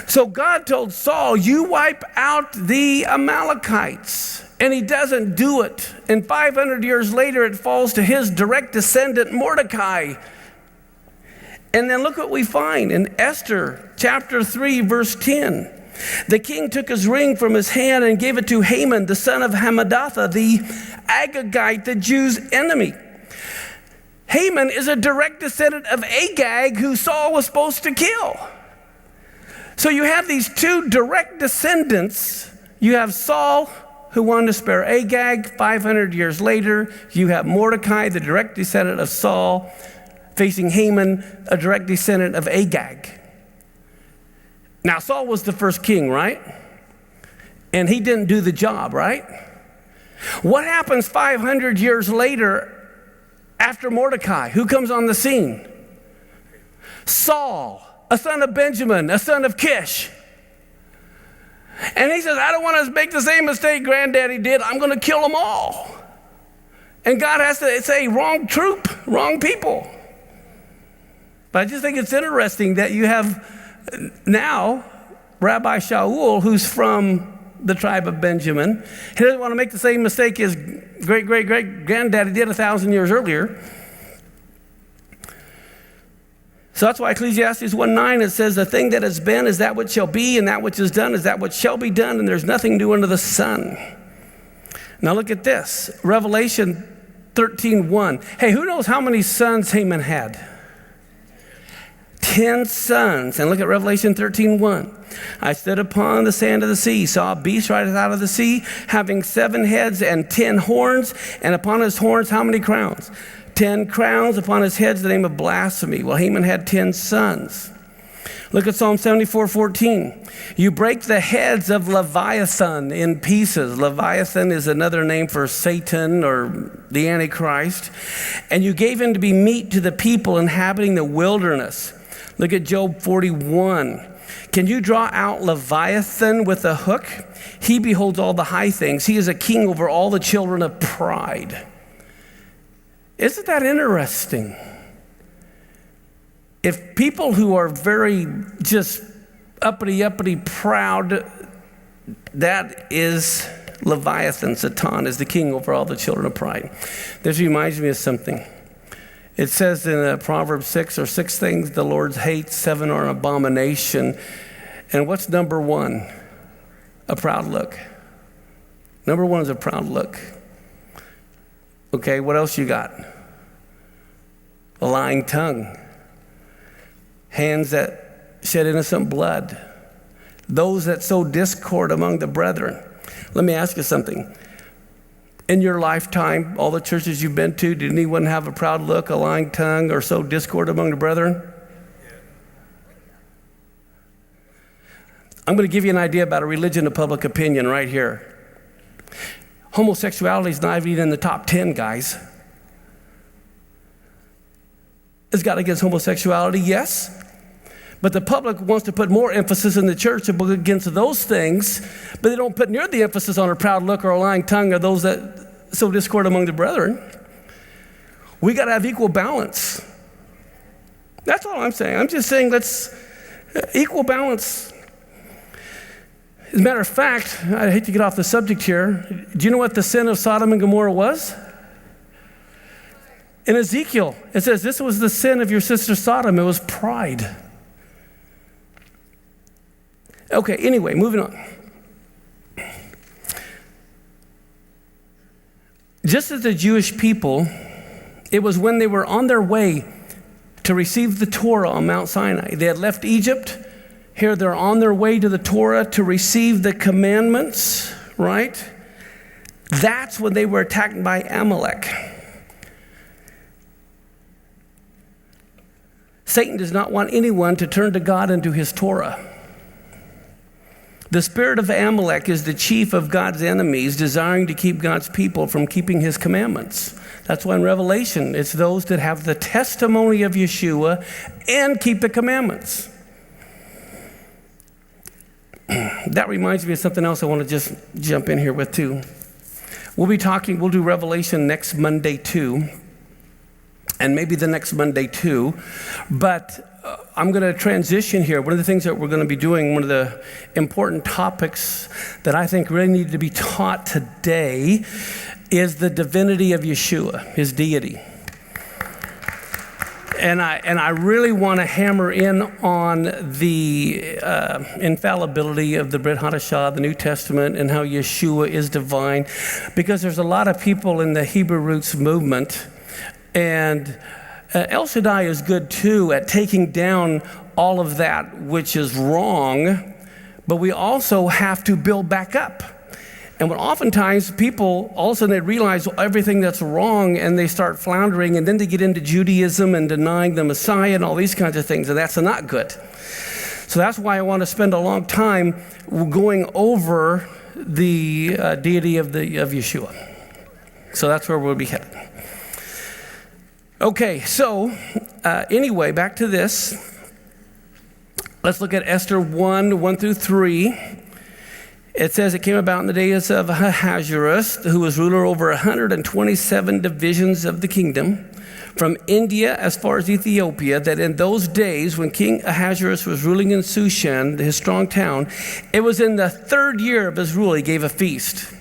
So God told Saul, you wipe out the Amalekites. And he doesn't do it. And 500 years later, it falls to his direct descendant, Mordecai. And then look what we find in Esther chapter 3, verse 10. The king took his ring from his hand and gave it to Haman, the son of Hammedatha, the Agagite, the Jews' enemy. Haman is a direct descendant of Agag, who Saul was supposed to kill. So you have these two direct descendants. You have Saul, who wanted to spare Agag. 500 years later, you have Mordecai, the direct descendant of Saul, facing Haman, a direct descendant of Agag. Now, Saul was the first king, right? And he didn't do the job, right? What happens 500 years later after Mordecai? Who comes on the scene? Saul, a son of Benjamin, a son of Kish. And he says, I don't want to make the same mistake Granddaddy did. I'm going to kill them all. And God has to say, wrong troop, wrong people. But I just think it's interesting that you have now Rabbi Shaul, who's from the tribe of Benjamin. He doesn't want to make the same mistake his great-great-great-granddaddy did 1,000 years earlier. So that's why Ecclesiastes 1:9, it says, the thing that has been is that which shall be, and that which is done is that which shall be done, and there's nothing new under the sun. Now look at this, Revelation 13:1. Hey, who knows how many sons Haman had? 10 sons. And look at Revelation 13:1. I stood upon the sand of the sea, saw a beast rise out of the sea, having 7 heads and 10 horns, and upon his horns how many crowns? 10 crowns, upon his heads the name of blasphemy. Well, Haman had 10 sons. Look at Psalm 74:14. You break the heads of Leviathan in pieces. Leviathan is another name for Satan or the Antichrist. And you gave him to be meat to the people inhabiting the wilderness. Look at Job 41. Can you draw out Leviathan with a hook? He beholds all the high things. He is a king over all the children of pride. Isn't that interesting? If people who are very just uppity, proud, that is Leviathan. Satan is the king over all the children of pride. This reminds me of something. It says in Proverbs 6, or 6 things the Lord hates, 7 are an abomination. And what's number 1? A proud look. Number 1 is a proud look. Okay, what else you got? A lying tongue. Hands that shed innocent blood. Those that sow discord among the brethren. Let me ask you something. In your lifetime, all the churches you've been to, did anyone have a proud look, a lying tongue, or sow discord among the brethren? I'm going to give you an idea about a religion of public opinion right here. Homosexuality is not even in the top 10, guys. Is God against homosexuality? Yes. But the public wants to put more emphasis in the church against those things, but they don't put near the emphasis on a proud look or a lying tongue or those that sow discord among the brethren. We got to have equal balance. That's all I'm saying. I'm just saying let's equal balance. As a matter of fact, I hate to get off the subject here. Do you know what the sin of Sodom and Gomorrah was? In Ezekiel, it says, this was the sin of your sister Sodom. It was pride. Okay, anyway, moving on. Just as the Jewish people, it was when they were on their way to receive the Torah on Mount Sinai. They had left Egypt. Here they're on their way to the Torah to receive the commandments, right? That's when they were attacked by Amalek. Satan does not want anyone to turn to God and to his Torah. The spirit of Amalek is the chief of God's enemies, desiring to keep God's people from keeping his commandments. That's why in Revelation, it's those that have the testimony of Yeshua and keep the commandments. That reminds me of something else I want to just jump in here with too. We'll do Revelation next Monday too, and maybe the next Monday too, but I'm going to transition here. One of the things that we're going to be doing, one of the important topics that I think really need to be taught today is the divinity of Yeshua, his deity. And I really want to hammer in on the infallibility of the Brit Hadashah, the New Testament, and how Yeshua is divine, because there's a lot of people in the Hebrew roots movement, and El Shaddai is good too at taking down all of that which is wrong, but we also have to build back up. And when oftentimes people, all of a sudden they realize everything that's wrong and they start floundering, and then they get into Judaism and denying the Messiah and all these kinds of things, and that's not good. So that's why I want to spend a long time going over the deity of Yeshua. So that's where we'll be headed. Okay, so anyway, back to this. Let's look at Esther 1 through 3. It says, it came about in the days of Ahasuerus, who was ruler over 127 divisions of the kingdom, from India as far as Ethiopia, that in those days when King Ahasuerus was ruling in Shushan, his strong town, it was in the 3rd year of his rule he gave a feast.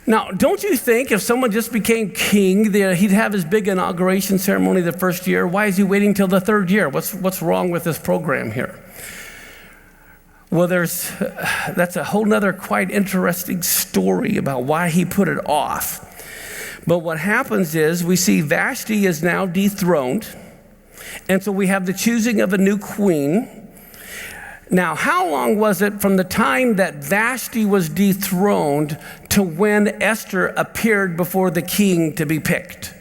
Now, don't you think if someone just became king, he'd have his big inauguration ceremony the 1st year? Why is he waiting till the 3rd year? What's wrong with this program here? Well, that's a whole nother quite interesting story about why he put it off. But what happens is we see Vashti is now dethroned, and so we have the choosing of a new queen. Now, how long was it from the time that Vashti was dethroned to when Esther appeared before the king to be picked?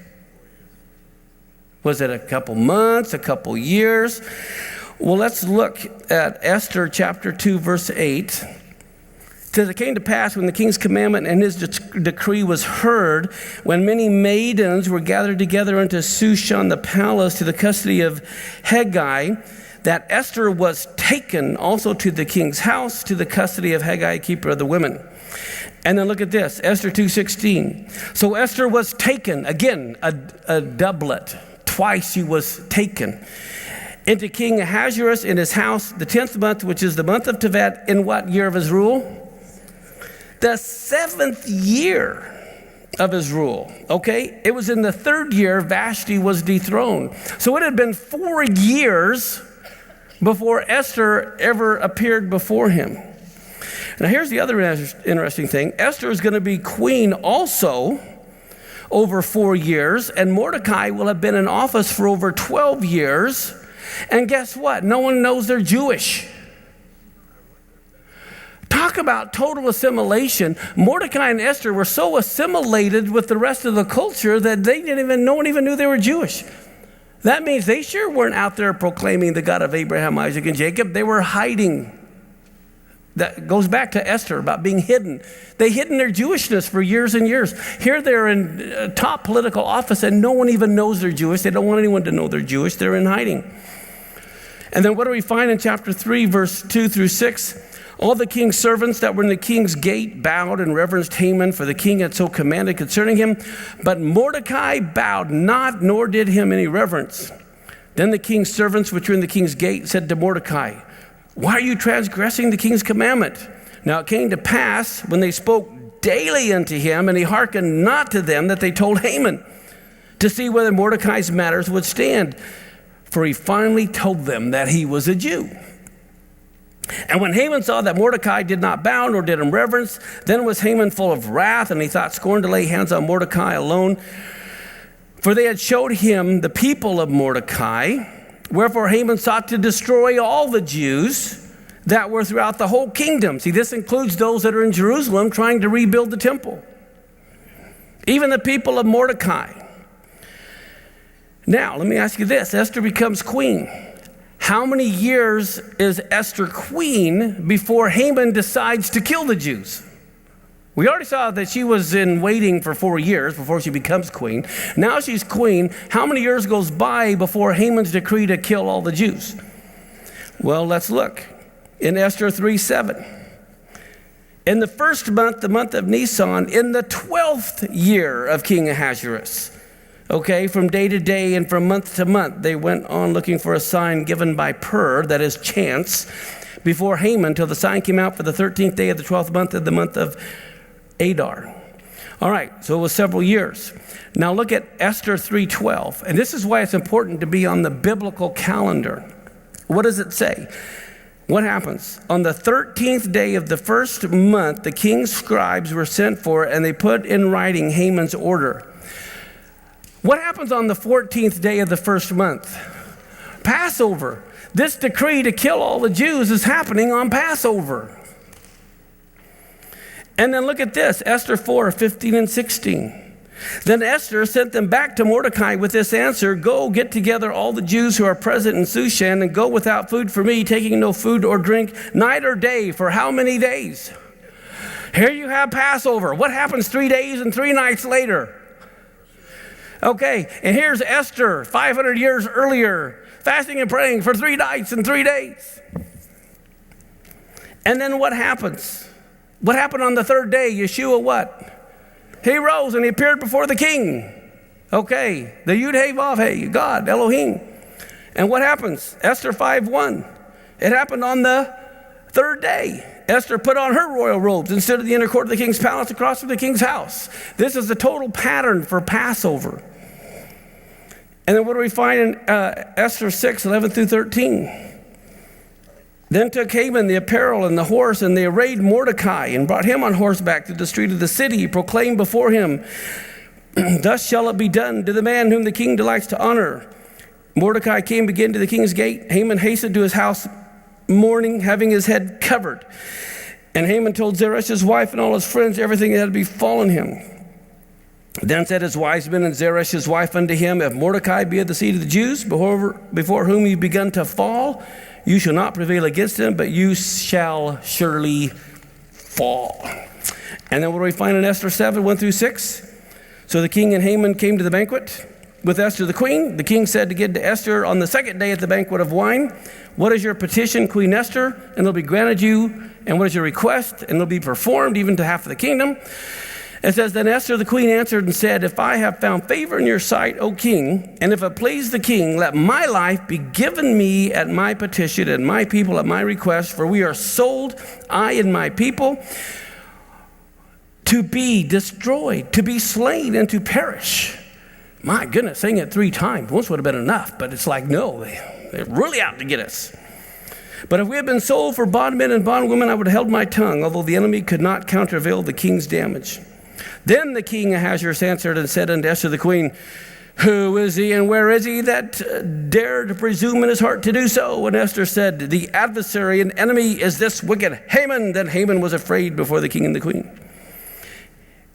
Was it a couple months, a couple years? Well, let's look at Esther chapter 2, verse 8. It says, it came to pass when the king's commandment and his decree was heard, when many maidens were gathered together unto Shushan the palace to the custody of Hegai, that Esther was taken also to the king's house, to the custody of Hegai, keeper of the women. And then look at this, Esther 2:16. So Esther was taken, again, a doublet. Twice she was taken into King Ahasuerus in his house, the 10th month, which is the month of Tevet, in what year of his rule? The 7th year of his rule, okay? It was in the 3rd year Vashti was dethroned. So it had been 4 years before Esther ever appeared before him. Now here's the other interesting thing. Esther is going to be queen also over 4 years, and Mordecai will have been in office for over 12 years. And guess what? No one knows they're Jewish. Talk about total assimilation. Mordecai and Esther were so assimilated with the rest of the culture that no one even knew they were Jewish. That means they sure weren't out there proclaiming the God of Abraham, Isaac, and Jacob. They were hiding. That goes back to Esther about being hidden. They hidden their Jewishness for years and years. Here they're in top political office and no one even knows they're Jewish. They don't want anyone to know they're Jewish. They're in hiding. And then what do we find in chapter 3, verse 2 through 6? All the king's servants that were in the king's gate bowed and reverenced Haman, for the king had so commanded concerning him. But Mordecai bowed not, nor did him any reverence. Then the king's servants which were in the king's gate said to Mordecai, why are you transgressing the king's commandment? Now it came to pass, when they spoke daily unto him, and he hearkened not to them, that they told Haman to see whether Mordecai's matters would stand, for he finally told them that he was a Jew. And when Haman saw that Mordecai did not bow nor did him reverence, then was Haman full of wrath, and he thought scorn to lay hands on Mordecai alone. For they had showed him the people of Mordecai. Wherefore Haman sought to destroy all the Jews that were throughout the whole kingdom. See, this includes those that are in Jerusalem trying to rebuild the temple. Even the people of Mordecai. Now, let me ask you this. Esther becomes queen. How many years is Esther queen before Haman decides to kill the Jews? We already saw that she was in waiting for 4 years before she becomes queen. Now she's queen. How many years goes by before Haman's decree to kill all the Jews? Well, let's look. In Esther 3:7. In the first month, the month of Nisan, in the 12th year of King Ahasuerus. Okay, from day to day and from month to month, they went on looking for a sign given by Pur, that is chance, before Haman, till the sign came out for the 13th day of the 12th month of the month of Adar. All right, so it was several years. Now look at Esther 3:12, and this is why it's important to be on the biblical calendar. What does it say? What happens? On the 13th day of the first month, the king's scribes were sent for, and they put in writing Haman's order. What happens on the 14th day of the first month? Passover. This decree to kill all the Jews is happening on Passover. And then look at this, Esther 4:15 and 16. Then Esther sent them back to Mordecai with this answer: go, get together all the Jews who are present in Shushan, and go without food for me, taking no food or drink, night or day, for how many days? Here you have Passover. What happens 3 days and 3 nights later? Okay, and here's Esther 500 years earlier, fasting and praying for 3 nights and 3 days. And then what happens? What happened on the third day? Yeshua what? He rose and he appeared before the king. Okay, the Yud Hey Vav Hey, God, Elohim. And what happens? Esther 5:1. It happened on the third day. Esther put on her royal robes and stood in the inner court of the king's palace across from the king's house. This is the total pattern for Passover. And then what do we find in Esther 6:11 through 13? Then took Haman the apparel and the horse, and they arrayed Mordecai and brought him on horseback to the street of the city. He proclaimed before him, thus shall it be done to the man whom the king delights to honor. Mordecai came again to the king's gate. Haman hastened to his house mourning, having his head covered. And Haman told Zeresh's wife and all his friends everything that had befallen him. Then said his wise men and Zeresh his wife unto him, if Mordecai be of the seed of the Jews, before whom you begun to fall, you shall not prevail against him, but you shall surely fall. And then what do we find in Esther 7:1 through 6? So the king and Haman came to the banquet with Esther the queen. The king said to give to Esther on the second day at the banquet of wine, what is your petition, Queen Esther? And it'll be granted you. And what is your request? And it'll be performed even to half of the kingdom. It says, then Esther the queen answered and said, if I have found favor in your sight, O king, and if it please the king, let my life be given me at my petition and my people at my request, for we are sold, I and my people, to be destroyed, to be slain, and to perish. My goodness, saying it 3 times. Once would have been enough, but it's like, no, they're really out to get us. But if we had been sold for bondmen and bondwomen, I would have held my tongue, although the enemy could not countervail the king's damage. Then the king Ahasuerus answered and said unto Esther the queen, who is he and where is he that dared to presume in his heart to do so? And Esther said, the adversary and enemy is this wicked Haman. Then Haman was afraid before the king and the queen.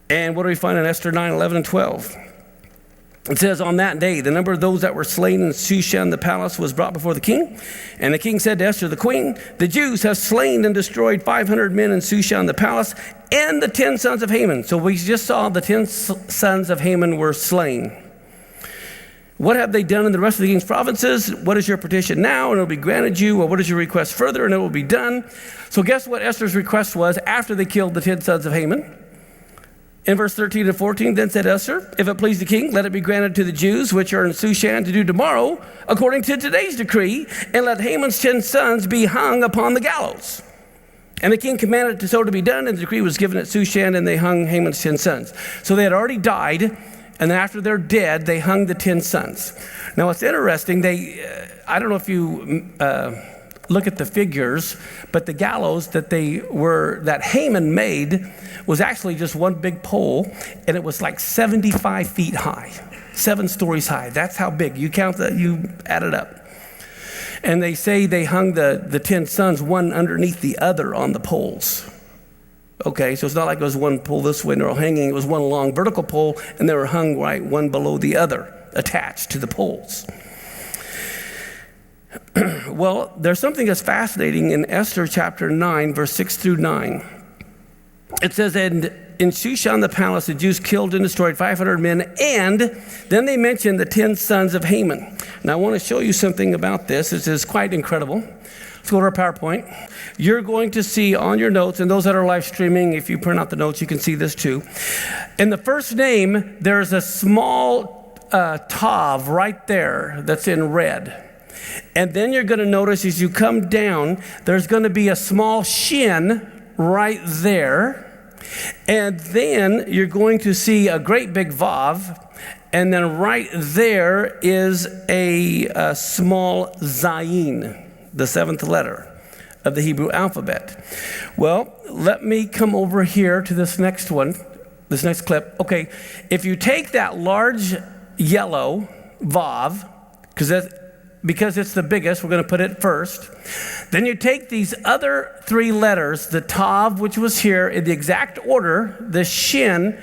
And what do we find in Esther 9:11 and 12? It says, on that day, the number of those that were slain in Shushan the palace was brought before the king. And the king said to Esther the queen, the Jews have slain and destroyed 500 men in Shushan the palace and the 10 sons of Haman. So we just saw the 10 sons of Haman were slain. What have they done in the rest of the king's provinces? What is your petition now? And it will be granted you. Or what is your request further? And it will be done. So guess what Esther's request was after they killed the 10 sons of Haman? In verse 13 and 14, then said Esther, if it please the king, let it be granted to the Jews which are in Shushan to do tomorrow, according to today's decree, and let Haman's 10 sons be hung upon the gallows. And the king commanded it so to be done, and the decree was given at Shushan, and they hung Haman's 10 sons. So they had already died, And after they're dead, they hung the 10 sons. Now, what's interesting, I don't know if you look at the figures, but the gallows that Haman made was actually just one big pole, and it was like 75 feet high, 7 stories high. That's how big. You count that, you add it up. And they say they hung the 10 sons one underneath the other on the poles. Okay, so it's not like it was one pole this way and they're all hanging. It was one long vertical pole, and they were hung right one below the other, attached to the poles. Well, there's something that's fascinating in Esther chapter 9, verse 6 through 9. It says, and in Shushan the palace, the Jews killed and destroyed 500 men, and then they mention the 10 sons of Haman. Now, I want to show you something about this. This is quite incredible. Let's go to our PowerPoint. You're going to see on your notes, and those that are live streaming, if you print out the notes, you can see this too. In the first name, there's a small tav right there that's in red. And then you're going to notice as you come down, there's going to be a small shin right there. And then you're going to see a great big vav. And then right there is a small zayin, the 7th letter of the Hebrew alphabet. Well, let me come over here to this next one, this next clip. Okay, if you take that large yellow vav, because it's the biggest, we're going to put it first. Then you take these other 3 letters, the tav, which was here, in the exact order, the shin,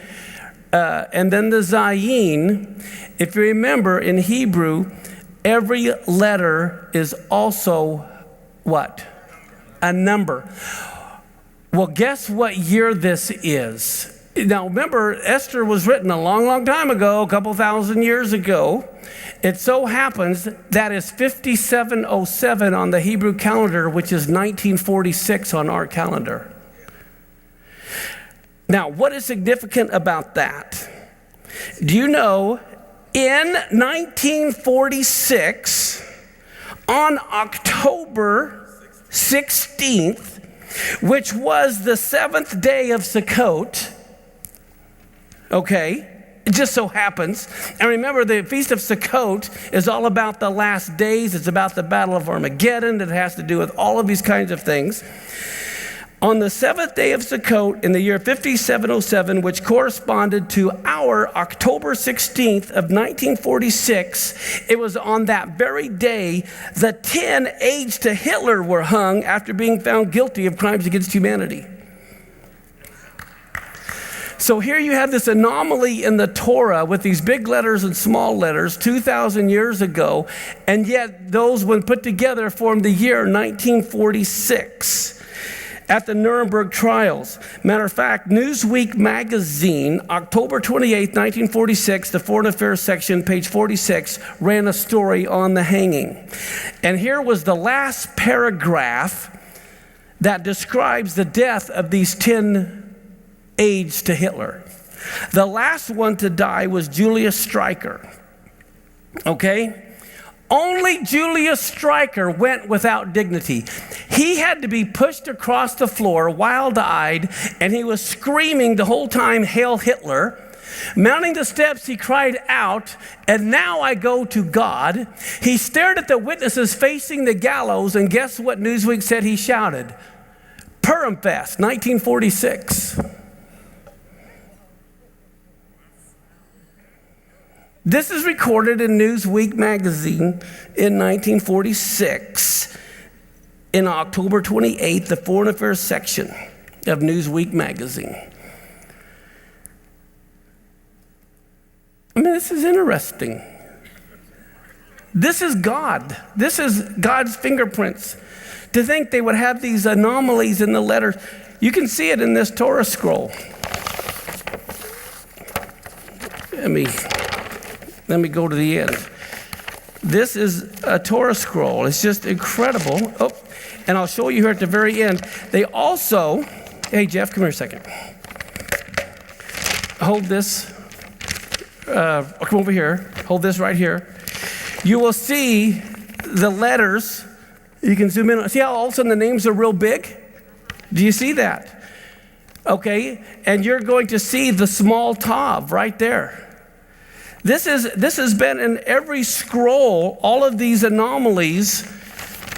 and then the zayin. If you remember, in Hebrew, every letter is also what? A number. Well, guess what year this is? Now, remember, Esther was written a long, long time ago, a couple thousand years ago. It so happens that is 5707 on the Hebrew calendar, which is 1946 on our calendar. Now, what is significant about that? Do you know, in 1946, on October 16th, which was the 7th day of Sukkot, okay, it just so happens. And remember, the Feast of Sukkot is all about the last days. It's about the Battle of Armageddon. It has to do with all of these kinds of things. On the 7th day of Sukkot in the year 5707, which corresponded to our October 16th of 1946, it was on that very day the 10 aides to Hitler were hung after being found guilty of crimes against humanity. So here you have this anomaly in the Torah with these big letters and small letters 2,000 years ago, and yet those, when put together, formed the year 1946 at the Nuremberg trials. Matter of fact, Newsweek magazine, October 28, 1946, the Foreign Affairs section, page 46, ran a story on the hanging. And here was the last paragraph that describes the death of these 10 aides to Hitler. The last one to die was Julius Streicher. Okay? Only Julius Streicher went without dignity. He had to be pushed across the floor, wild-eyed, and he was screaming the whole time, "Hail Hitler." Mounting the steps, he cried out, "And now I go to God." He stared at the witnesses facing the gallows, and guess what Newsweek said he shouted? Purim Fest, 1946. This is recorded in Newsweek magazine in 1946, in October 28th, the Foreign Affairs section of Newsweek magazine. I mean, this is interesting. This is God. This is God's fingerprints. To think they would have these anomalies in the letters. You can see it in this Torah scroll. Let me go to the end. This is a Torah scroll. It's just incredible. Oh, and I'll show you here at the very end. They also, hey, Jeff, come here a second. Hold this. Come over here. Hold this right here. You will see the letters. You can zoom in. See how all of a sudden the names are real big? Do you see that? Okay. And you're going to see the small tav right there. This has been in every scroll. All of these anomalies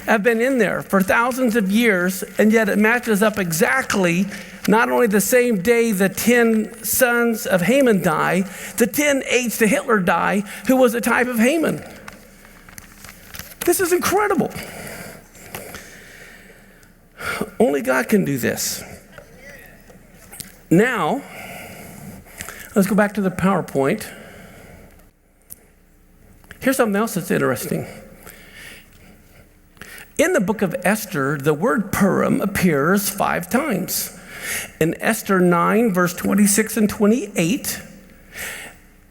have been in there for thousands of years, and yet it matches up exactly. Not only the same day the 10 sons of Haman die, the 10 aides to Hitler die, who was a type of Haman. This is incredible. Only God can do this. Now, let's go back to the PowerPoint. Here's something else that's interesting. In the book of Esther, the word Purim appears 5 times. In Esther 9, verse 26 and 28,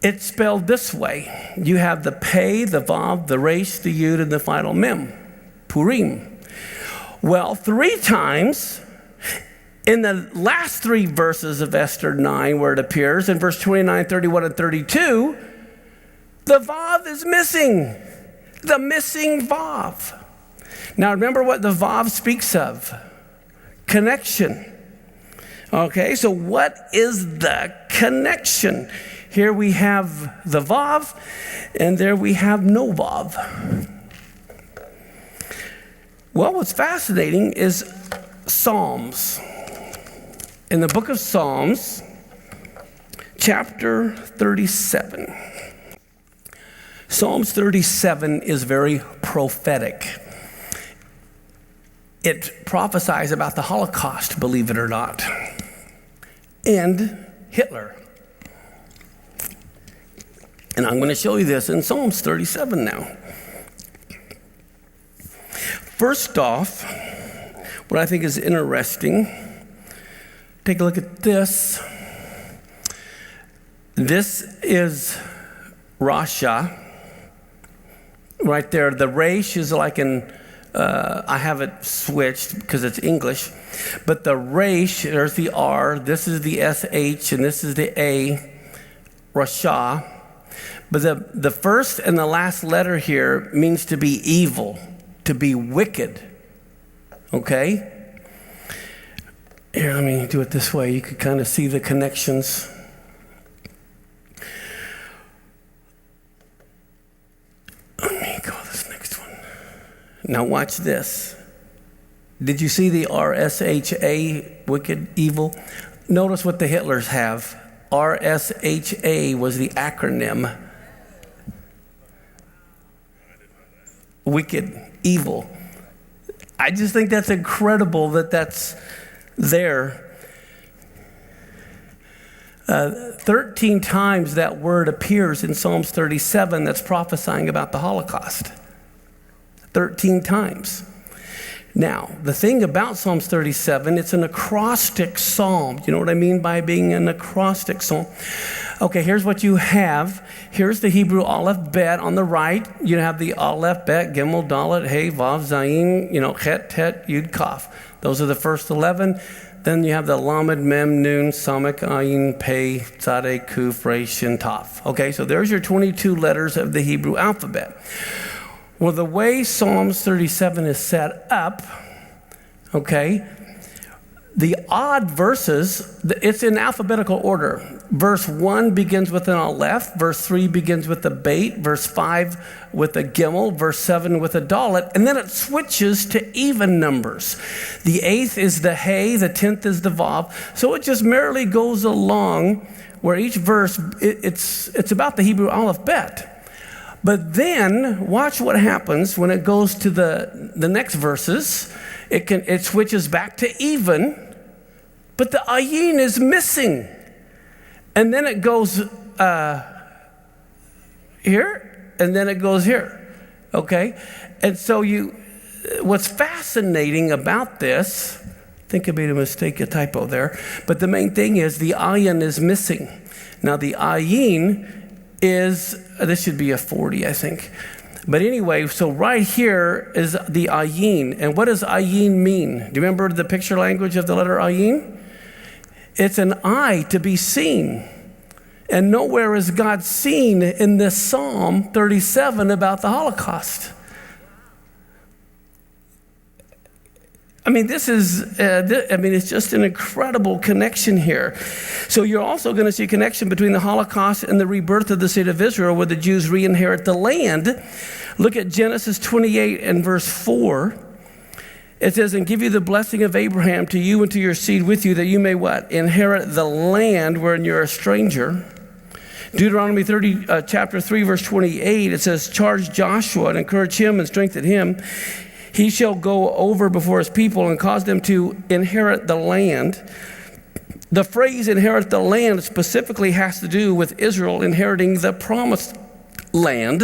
it's spelled this way. You have the Pei, the Vav, the Resh, the Yud, and the final Mem, Purim. Well, 3 times in the last 3 verses of Esther 9 where it appears, in verse 29, 31, and 32, the Vav is missing. The missing Vav. Now remember what the Vav speaks of. Connection. Okay, so what is the connection? Here we have the Vav, and there we have no Vav. Well, what's fascinating is Psalms. In the book of Psalms, chapter 37. Psalms 37 is very prophetic. It prophesies about the Holocaust, believe it or not, and Hitler. And I'm going to show you this in Psalms 37 now. First off, what I think is interesting, take a look at this. This is Rasha. Right there, the Resh is like an, I have it switched because it's English, but the Resh, there's the R, this is the SH, and this is the A, Rasha. But the first and the last letter here means to be evil, to be wicked, okay? Here, let me do it this way. You could kind of see the connections. Let me go to this next one. Now watch this. Did you see the RSHA, wicked, evil? Notice what the Hitlers have. RSHA was the acronym. Wicked, evil. I just think that's incredible that that's there. 13 times that word appears in Psalms 37 that's prophesying about the Holocaust. 13 times. Now, the thing about Psalms 37, it's an acrostic psalm. You know what I mean by being an acrostic psalm? Okay, here's what you have. Here's the Hebrew Aleph Bet on the right. You have the Aleph Bet, Gimel, Dalet, Hey, Vav, Zayin, Chet, Tet, Yud, Kaf. Those are the first 11. Then you have the Lamed, Mem, Nun, Samek, Ayin, Pei, Tzadeh, Kuf, Resh, and Taf. Okay, so there's your 22 letters of the Hebrew alphabet. Well, the way Psalms 37 is set up, okay, the odd verses, it's in alphabetical order. Verse 1 begins with an Aleph, verse 3 begins with a Beit, verse 5 with a Gimel, verse 7 with a Dalet, and then it switches to even numbers. The 8th is the Hey, the 10th is the Vav. So it just merely goes along where each verse, it's about the Hebrew Aleph Bet. But then, watch what happens when it goes to the next verses. It switches back to even, but the ayin is missing. And then it goes here, and then it goes here, okay? And so what's fascinating about this, I think I made a mistake, a typo there, but the main thing is the ayin is missing. Now the ayin this should be a 40, I think. But anyway, so right here is the ayin. And what does ayin mean? Do you remember the picture language of the letter ayin? It's an eye to be seen. And nowhere is God seen in this Psalm 37 about the Holocaust. I mean, this is, it's just an incredible connection here. So you're also going to see a connection between the Holocaust and the rebirth of the state of Israel, where the Jews re-inherit the land. Look at Genesis 28 and verse 4. It says, and give you the blessing of Abraham to you and to your seed with you, that you may what? Inherit the land wherein you're a stranger. Deuteronomy chapter 3, verse 28, it says, charge Joshua and encourage him and strengthen him. He shall go over before his people and cause them to inherit the land. The phrase inherit the land specifically has to do with Israel inheriting the promised land.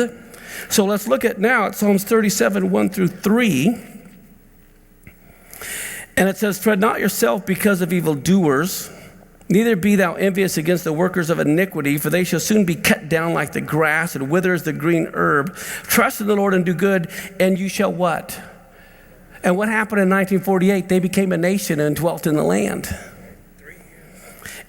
So let's look at now at Psalms 37, 1 through 3. And it says, tread not yourself because of evildoers, neither be thou envious against the workers of iniquity, for they shall soon be cut down like the grass and wither as the green herb. Trust in the Lord and do good, and you shall what? And what happened in 1948? They became a nation and dwelt in the land.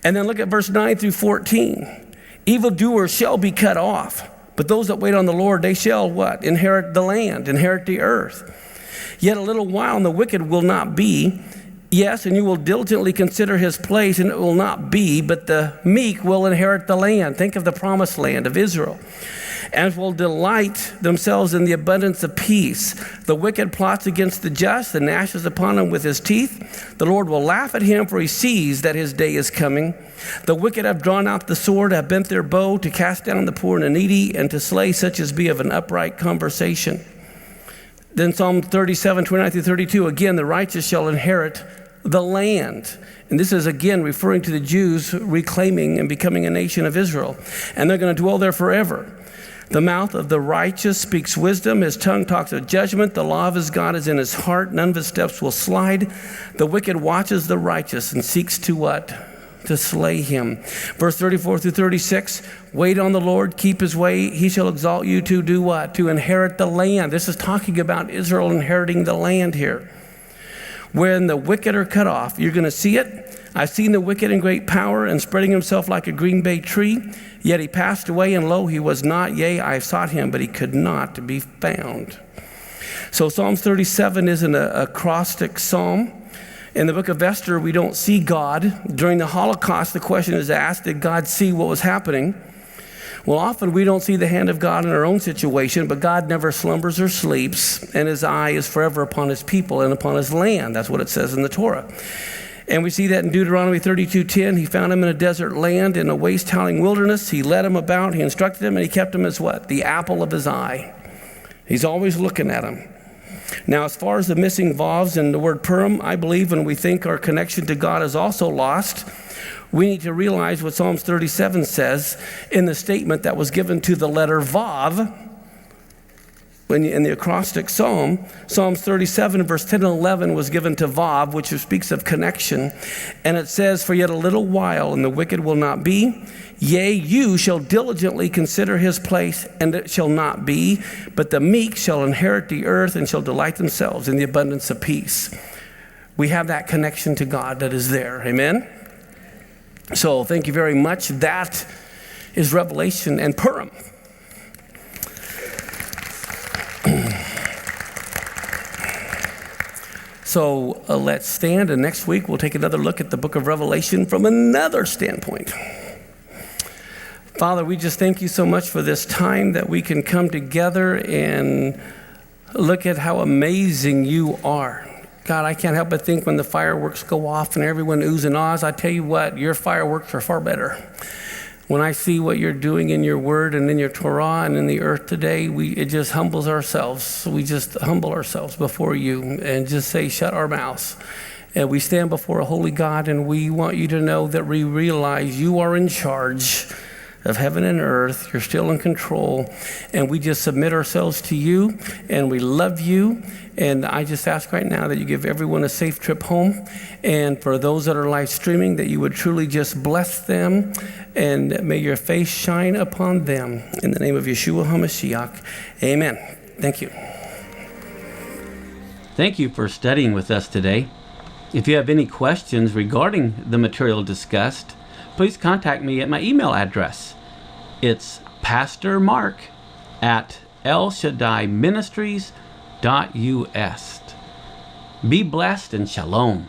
And then look at verse 9 through 14. Evildoers shall be cut off, but those that wait on the Lord, they shall what? Inherit the land, inherit the earth. Yet a little while, and the wicked will not be. Yes, and you will diligently consider his place, and it will not be, but the meek will inherit the land. Think of the promised land of Israel. And will delight themselves in the abundance of peace. The wicked plots against the just and gnashes upon him with his teeth. The Lord will laugh at him, for he sees that his day is coming. The wicked have drawn out the sword, have bent their bow to cast down the poor and the needy, and to slay such as be of an upright conversation. Then Psalm 37, 29 through 32, again, the righteous shall inherit the land. And this is again referring to the Jews reclaiming and becoming a nation of Israel. And they're going to dwell there forever. The mouth of the righteous speaks wisdom. His tongue talks of judgment. The law of his God is in his heart. None of his steps will slide. The wicked watches the righteous and seeks to what? To slay him. Verse 34 through 36, wait on the Lord, keep his way. He shall exalt you to do what? To inherit the land. This is talking about Israel inheriting the land here. When the wicked are cut off, you're going to see it. I've seen the wicked in great power and spreading himself like a green bay tree. Yet he passed away, and lo, he was not. Yea, I sought him, but he could not be found. So Psalms 37 is an acrostic psalm. In the book of Esther, we don't see God. During the Holocaust, the question is asked, did God see what was happening? Well, often we don't see the hand of God in our own situation, but God never slumbers or sleeps, and his eye is forever upon his people and upon his land. That's what it says in the Torah. And we see that in Deuteronomy 32:10. He found him in a desert land, in a waste-howling wilderness. He led him about, he instructed him, and he kept him as what? The apple of his eye. He's always looking at him. Now, as far as the missing vavs in the word Purim, I believe when we think our connection to God is also lost, we need to realize what Psalms 37 says in the statement that was given to the letter Vav. In the acrostic psalm, Psalms 37, verse 10 and 11 was given to Vav, which speaks of connection. And it says, for yet a little while, and the wicked will not be. Yea, you shall diligently consider his place, and it shall not be. But the meek shall inherit the earth and shall delight themselves in the abundance of peace. We have that connection to God that is there. Amen? So thank you very much. That is Revelation and Purim. So let's stand, and next week we'll take another look at the book of Revelation from another standpoint. Father, we just thank you so much for this time that we can come together and look at how amazing you are. God, I can't help but think when the fireworks go off and everyone oohs and ahs, I tell you what, your fireworks are far better. When I see what you're doing in your word and in your Torah and in the earth today, it just humbles ourselves. We just humble ourselves before you and just say, shut our mouths. And we stand before a holy God, and we want you to know that we realize you are in charge of heaven and earth. You're still in control. And we just submit ourselves to you, and we love you. And I just ask right now that you give everyone a safe trip home. And for those that are live streaming, that you would truly just bless them, and may your face shine upon them. In the name of Yeshua HaMashiach, amen. Thank you. Thank you for studying with us today. If you have any questions regarding the material discussed, please contact me at my email address. It's pastormark@elshaddaiministries.us. Be blessed and shalom.